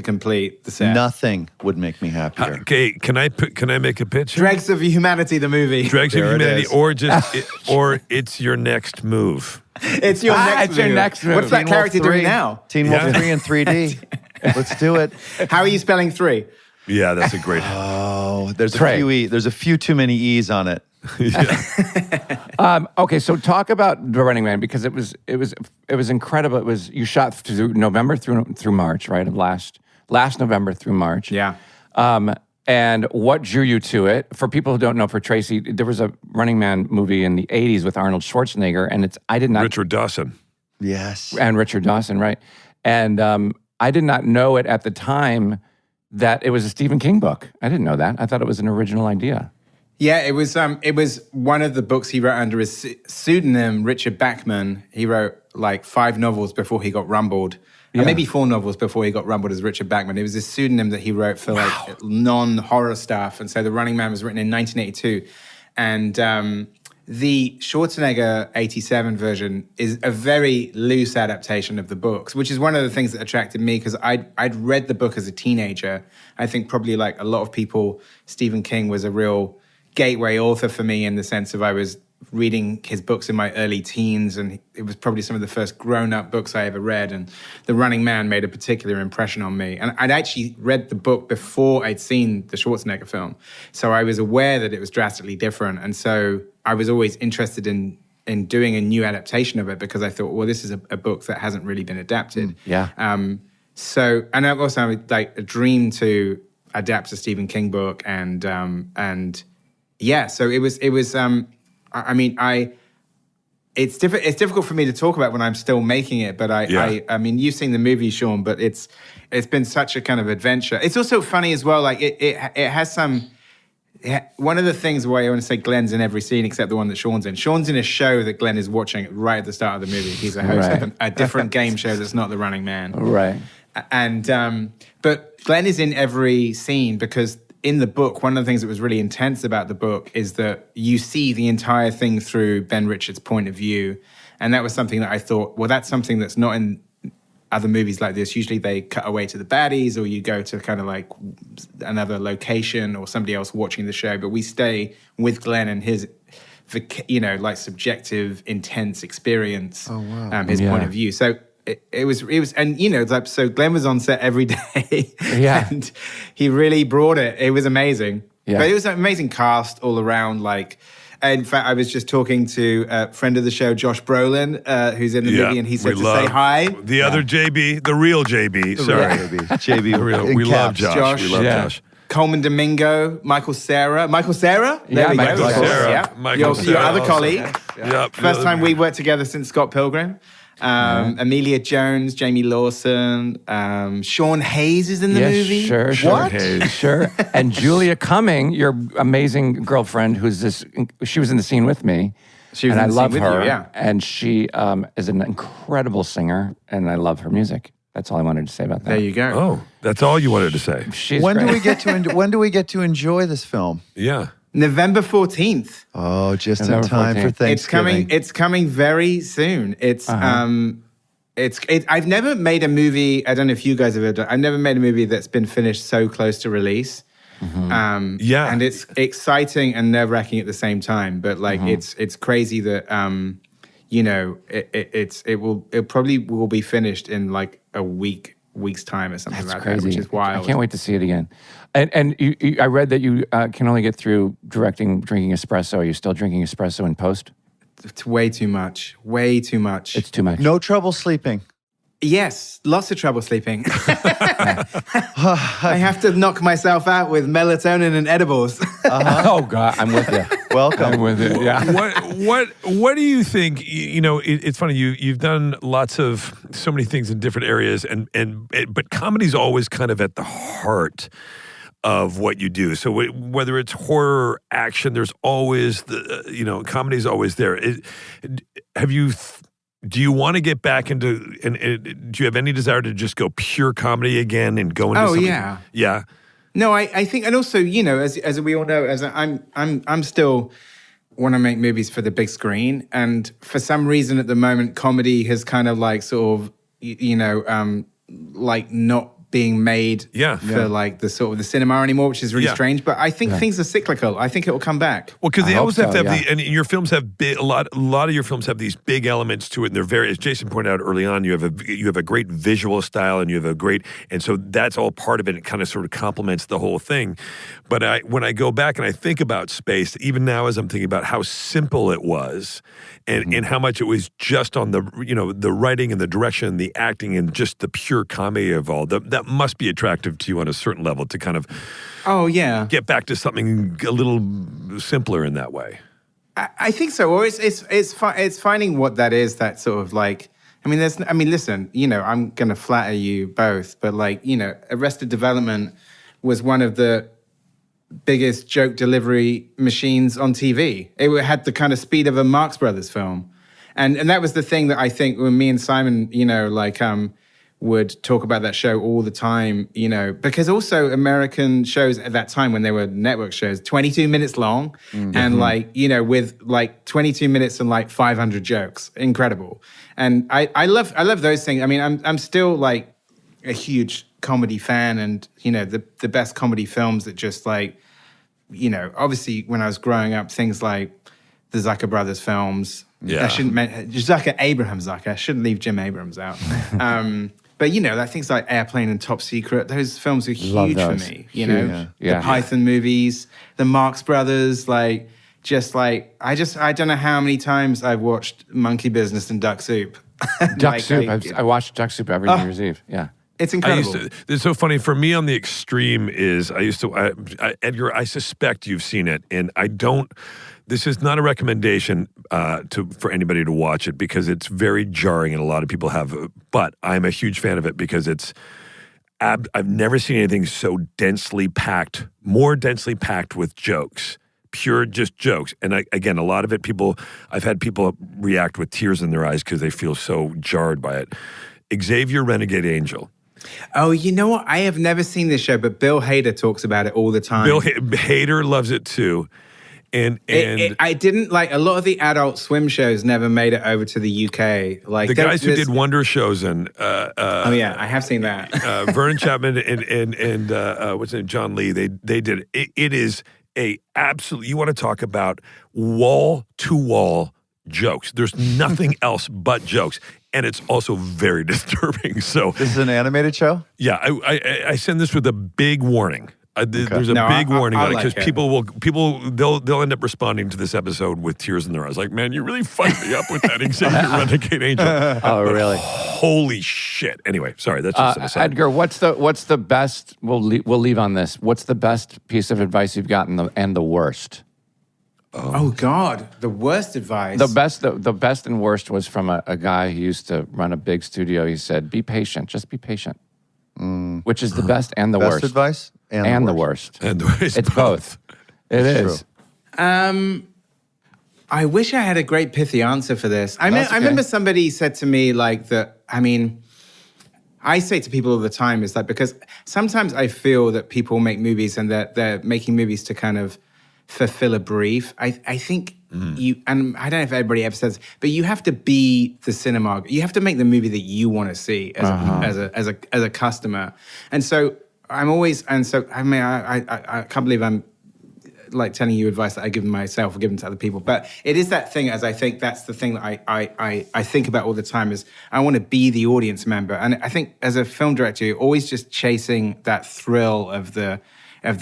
complete the set. Nothing would make me happier. Okay, can I make a pitch? here? Dregs of Humanity, the movie. Dregs of There it Humanity, is. or or it's your next move. It's your next it's your move. next move. What's that Teen Wolf character 3. doing now? Teen Wolf Yeah. 3 in 3D. Let's do it. How are you spelling 3? Yeah, that's a great. Oh, there's Trey. there's a few too many E's on it. okay, so talk about The Running Man because it was incredible. It was you shot through November through March, right? Of last November through March. Yeah. And what drew you to it? For people who don't know, for Tracy, there was a Running Man movie in the 80s with Arnold Schwarzenegger, and I did not Richard Dawson. Yes. and Richard Dawson, right? And I did not know it at the time that it was a Stephen King book. I didn't know that. I thought it was an original idea. Yeah, it was one of the books he wrote under his pseudonym, Richard Bachman. He wrote like 5 novels before he got rumbled. And maybe 4 novels before he got rumbled as Richard Bachman. It was his pseudonym that he wrote for like non-horror stuff. And so The Running Man was written in 1982. And the Schwarzenegger 87 version is a very loose adaptation of the books, which is one of the things that attracted me because I'd read the book as a teenager. I think probably like a lot of people, Stephen King was a real gateway author for me in the sense of I was reading his books in my early teens, and it was probably some of the first grown-up books I ever read, and The Running Man made a particular impression on me. And I'd actually read the book before I'd seen the Schwarzenegger film, so I was aware that it was drastically different, and so I was always interested in doing a new adaptation of it because I thought, well, this is a book that hasn't really been adapted. Yeah. So, and I also had like a dream to adapt a Stephen King book, and yeah, so it was. I mean, it's difficult for me to talk about when I'm still making it, but I mean, you've seen the movie, Sean, but it's been such a kind of adventure. It's also funny as well. Like it has some. One of the things why I want to say Glenn's in every scene except the one that Sean's in. Sean's in a show that Glenn is watching right at the start of the movie. He's a host of a different game show that's not The Running Man. Right. And but Glenn is in every scene because in the book, one of the things that was really intense about the book is that you see the entire thing through Ben Richards' point of view. And that was something that I thought, well, that's something that's not in other movies like this. Usually they cut away to the baddies or you go to kind of like another location or somebody else watching the show. But we stay with Glenn and his like subjective, intense experience. Oh, wow. His Yeah. point of view. So it was, and like, so Glenn was on set every day. Yeah. And he really brought it. It was amazing. Yeah. But it was an amazing cast all around. Like, in fact, I was just talking to a friend of the show, Josh Brolin, who's in the movie, and he said to say hi. The other JB, the real JB. Sorry. JB. The real, in we love caps. Josh. We love Yeah. Josh. Coleman Domingo, Michael Cera. Michael Cera? There Yeah, we Michael go. Cera. Yeah. Michael your Cera other also. colleague. Yep. First time we worked together since Scott Pilgrim. Amelia Jones, Jamie Lawson, Sean Hayes is in the movie. Sure. Sean Hayes. Sure. And Julia Cumming, your amazing girlfriend, she was in the scene with me. She was and in the I love scene with her. you, yeah. And she is an incredible singer, and I love her music. That's all I wanted to say about that. There you go. Oh, that's all you wanted to say. She's When great. do we get to enjoy this film? Yeah. November 14th. Oh, just in November time for 14th. Thanksgiving. It's coming very soon. I've never made a movie. I don't know if you guys have ever done. I've never made a movie that's been finished so close to release. Yeah. And it's exciting and nerve-wracking at the same time. But like, it's crazy that it probably will be finished in like a week's time or something That's like crazy. that, which is wild. I can't wait to see it again. And I read that you can only get through drinking espresso. Are you still drinking espresso in post? It's way too much. Way too much. It's too much. No trouble sleeping. Yes, lots of trouble sleeping. I have to knock myself out with melatonin and edibles. Oh God, I'm with you. Welcome. I'm with you. Yeah. What do you think? It's funny. You've done so many things in different areas, but comedy's always kind of at the heart of what you do. So whether it's horror, action, there's always comedy's always there. Do you want to get back into, and do you have any desire to just go pure comedy again and go into something? Yeah. Yeah. No, I think, and also, as we all know, I'm still want to make movies for the big screen, and for some reason at the moment, comedy has kind of like sort of, like not being made for like the sort of the cinema anymore, which is really strange. But I think things are cyclical. I think it will come back. Well, because they always have to have so, and your films have a lot of your films have these big elements to it, and they're very, as Jason pointed out early on, you have a great visual style, and you have and so that's all part of it. It kind of sort of complements the whole thing. But when I go back and I think about Space, even now as I'm thinking about how simple it was, and how much it was just on the the writing and the direction and the acting and just the pure comedy of all that must be attractive to you on a certain level to kind of get back to something a little simpler in that way. I think so. Or it's finding what that is. That sort of like. Listen. I'm going to flatter you both, but like Arrested Development was one of the biggest joke delivery machines on TV. It had the kind of speed of a Marx Brothers film, and that was the thing that I think when me and Simon, would talk about that show all the time, because also American shows at that time when they were network shows, 22 minutes long, and with like 22 minutes and like 500 jokes, incredible. And I love those things. I mean, I'm still like a huge comedy fan, and the best comedy films that just like, obviously when I was growing up, things like the Zucker Brothers films. Yeah. I shouldn't Zucker. I shouldn't leave Jim Abrams out. But like things like Airplane and Top Secret, those films are huge for me. The Python movies, the Marx Brothers, I don't know how many times I've watched Monkey Business and Duck Soup. Duck Soup. I watched Duck Soup every New Year's Eve. Yeah. It's incredible. It's so funny for me on the extreme is Edgar, I suspect you've seen it, and I don't. This is not a recommendation for anybody to watch it because it's very jarring and a lot of people have. But I'm a huge fan of it because I've never seen anything so more densely packed with jokes, pure just jokes. And again, a lot of it I've had people react with tears in their eyes because they feel so jarred by it. Xavier Renegade Angel. Oh, you know what? I have never seen this show, but Bill Hader talks about it all the time. Bill Hader loves it too. And I didn't like a lot of the Adult Swim shows never made it over to the UK. Like the guys who did Wonder Shows and I have seen that. Vernon Chapman and what's his name, John Lee. They did it. It is you want to talk about wall-to-wall jokes. There's nothing else but jokes. And it's also very disturbing. So This is an animated show? yeah, I send this with a big warning. There's a big warning on it because they'll end up responding to this episode with tears in their eyes. Like, man, you really fucked me up with that Xavier Renegade Angel. Oh, really? Holy shit! Anyway, sorry, that's just an aside. Edgar, what's the best? We'll leave on this. What's the best piece of advice you've gotten, and the worst? Oh God, the worst advice. The best and worst was from a guy who used to run a big studio. He said, "Be patient, just be patient," which is the best and the Best worst. advice? And the worst. And It's both. It is. I wish I had a great pithy answer for this. I That's okay. remember somebody said to me like that. I mean, I say to people all the time, it's like, because sometimes I feel that people make movies and they're making movies to kind of fulfill a brief. I think you, and I don't know if everybody ever says, but you have to be the cinema. You have to make the movie that you want to see as a customer. And so I'm always, and so I mean, I can't believe I'm like telling you advice that I give myself or given to other people. But it is that thing, as I think that's the thing that I think about all the time, is I want to be the audience member. And I think as a film director, you're always just chasing that thrill of the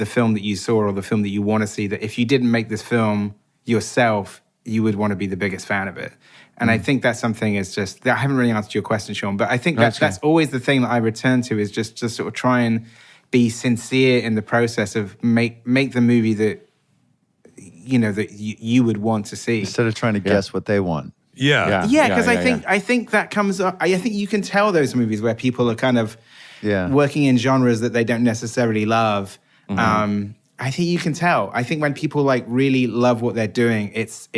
film that you saw or the film that you want to see, that if you didn't make this film yourself, you would want to be the biggest fan of it. And I think that's something is just, I haven't really answered your question, Sean, but I think that's always the thing that I return to, is just to sort of try and be sincere in the process of make the movie that, you know, that you would want to see. Instead of trying to guess what they want. Yeah. Yeah, because I think that comes up. I think you can tell those movies where people are kind of working in genres that they don't necessarily love. I think you can tell. I think when people like really love what they're doing, it's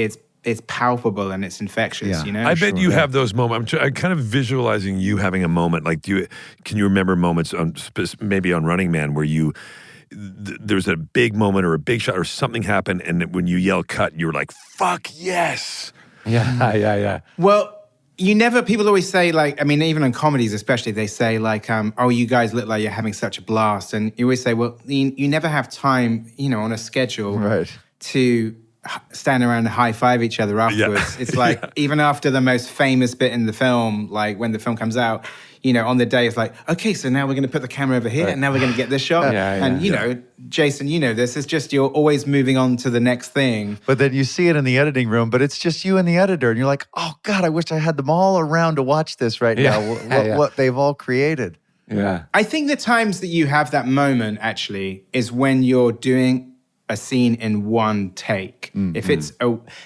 palpable and it's infectious. Yeah. You know. I bet you have those moments. I'm kind of visualizing you having a moment. Like, can you remember moments on maybe on Running Man where there's a big moment or a big shot or something happened, and when you yell cut, you were like, "Fuck yes!" Yeah. Well, people always say, like, I mean, even in comedies especially, they say like, oh, you guys look like you're having such a blast. And you always say, well, you never have time, you know, on a schedule to stand around and high-five each other afterwards. It's like, even after the most famous bit in the film, like when the film comes out, you know, on the day it's like, okay, so now we're going to put the camera over here and now we're going to get this shot. You know, Jason, you know this. It's just you're always moving on to the next thing. But then you see it in the editing room, but it's just you and the editor. And you're like, oh, God, I wish I had them all around to watch this right now, what they've all created. Yeah. I think the times that you have that moment, actually, is when you're doing a scene in one take. If it's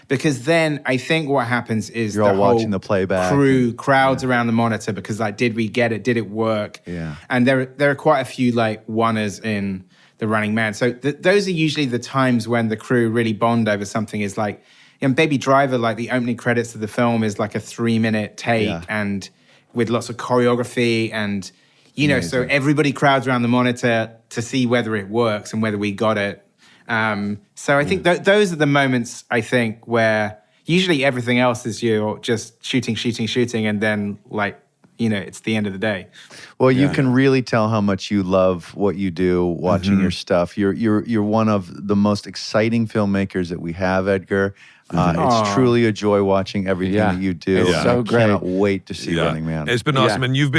because then I think what happens is you're all watching the playback. Crew crowds around the monitor because, like, did we get it? Did it work? Yeah. And there are quite a few like oneers in The Running Man. So those are usually the times when the crew really bond over something. Is like in Baby Driver, like the opening credits of the film is like a 3-minute take and with lots of choreography and you know, so everybody crowds around the monitor to see whether it works and whether we got it. So I think those are the moments, I think, where usually everything else is you're just shooting, and then, like, you know, it's the end of the day. Well, you can really tell how much you love what you do, watching your stuff. You're one of the most exciting filmmakers that we have, Edgar. It's truly a joy watching everything that you do. It's so great. I cannot wait to see Running Man. It's been awesome, and you've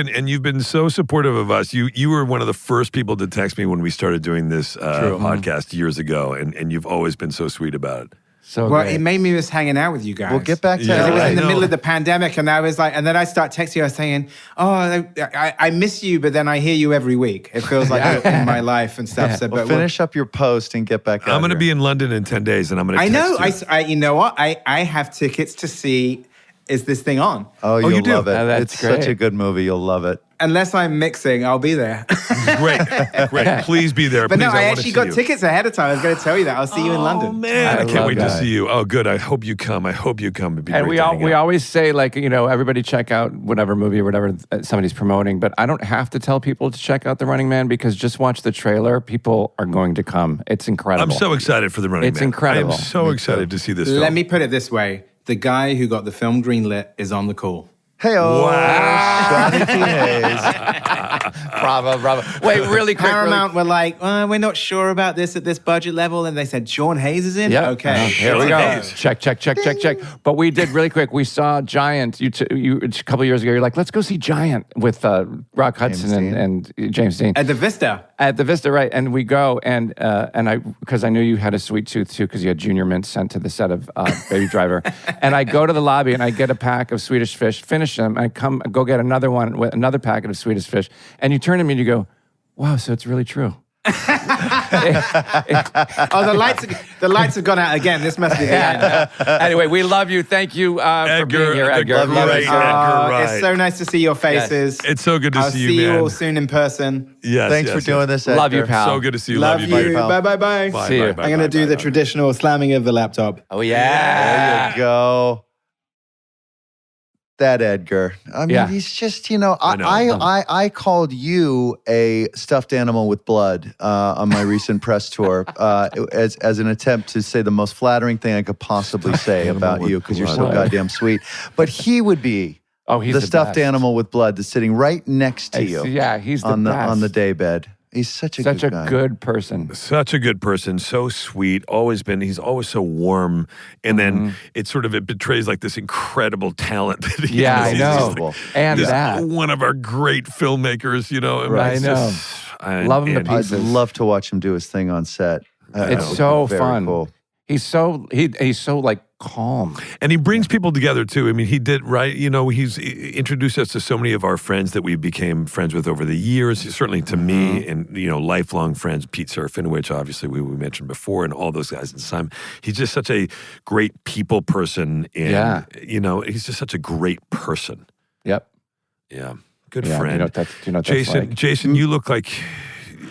been so supportive of us. You were one of the first people to text me when we started doing this podcast years ago, and you've always been so sweet about it. So well, great. it made me miss hanging out with you guys. We'll get back to It was LA. in the middle of the pandemic, and I was like, and then I start texting you, I was saying, oh, I miss you, but then I hear you every week. It feels like in my life and stuff. So, Well, finish up your post and get back out. I'm going to be in London in 10 days, and I'm going to text you. You know what? I have tickets to see, is this thing on? Oh, you'll you do? love it. Oh, that's It's such great. a good movie. You'll love it. Unless I'm mixing, I'll be there. Great. Please be there. But Please, no, I wanna actually see got you. tickets ahead of time. I was going to tell you that. I'll see you in London. Oh, man. I can't love wait to that. see you. Oh, good. I hope you come. It'd be And great we to hang out. always say, like, you know, everybody check out whatever movie or whatever somebody's promoting. But I don't have to tell people to check out The Running Man because just watch the trailer. People are going to come. It's incredible. I'm so excited for The Running Man. It's incredible. I am so excited to see this film. Let me put it this way. The guy who got the film greenlit is on the call. Hey-oh, Wow. Shawnee T. Hayes. Bravo. Wait, really quick. Paramount were like, we're not sure about this at this budget level. And they said, Sean Hayes is in? Yeah. Okay. Here we go. Sean Check. But we did really quick. We saw Giant. You a couple of years ago. You're like, let's go see Giant with Rock Hudson and James Dean At the Vista. At the Vista, right? And we go and I because I knew you had a sweet tooth too because you had Junior Mint sent to the set of Baby Driver, and I go to the lobby and I get a pack of Swedish Fish, finish them, and I go get another one with another packet of Swedish Fish, and you turn to me and you go, "Wow, so it's really true." The lights have gone out again. This must be the end. Anyway, we love you. Thank you for being here, Edgar. Love you, Edgar Wright. It's so nice to see your faces. It's so good to I'll see you, see man. you all soon in person. Yes. Thanks for doing this, Edgar. Love you, pal. So good to see you. Love you. buddy. Bye. Bye, See you. bye, I'm going to do the bye. traditional slamming of the laptop. Oh yeah. There you go. That Edgar. I mean, he's just, I called you a stuffed animal with blood on my recent press tour as an attempt to say the most flattering thing I could possibly say about you because you're so goddamn sweet. But he would be the stuffed animal with blood that's sitting right next to you. Yeah, he's the on best. the daybed. He's such a good guy. good person. Such a good person, so sweet, he's always so warm. And then it betrays like this incredible talent that he has. I He's know. just like, And just that. one of our great filmmakers, Right. It's I know. just- Love him to and pieces. I'd love to watch him do his thing on set. It's so Very fun. cool. He's so like calm. And he brings people together too. I mean, he did, right? He's introduced us to so many of our friends that we became friends with over the years. Certainly to me and, lifelong friends, Pete Surfin, which obviously we mentioned before, and all those guys at the time. He's just such a great people person. And, he's just such a great person. Yep. Yeah. Good Yeah, friend. you know what that's Jason, like. Jason, you look like...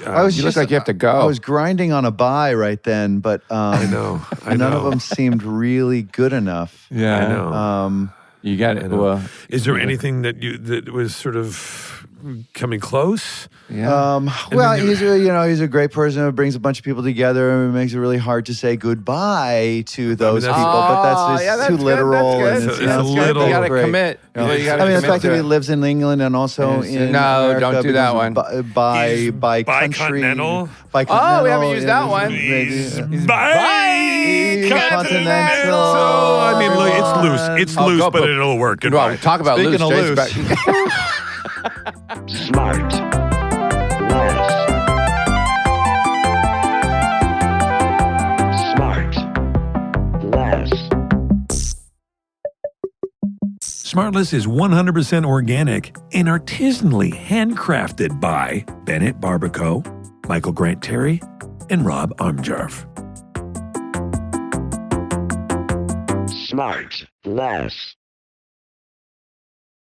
You look like you have to go. I was grinding on a buy right then, but I know. none of them seemed really good enough. Yeah. I know. You got it. Well, Is there anything that was sort of coming close? yeah. Well, he's a great person who brings a bunch of people together and makes it really hard to say goodbye to those people. But that's just too literal. That's And good. It's a little- You got to great. commit. You gotta I mean, the commit fact to that he it. lives in England and also in No, America don't do that one. By country, bicontinental? bicontinental. Oh, we haven't used that one. He's Continental. I mean, look, it's loose. It's loose, go, but but- it'll work. Well, talk about Speaking loose. of Jason, loose. SmartLess. SmartLess is 100% organic and artisanally handcrafted by Bennett Barbaco, Michael Grant Terry, and Rob Armjarf. SmartLess.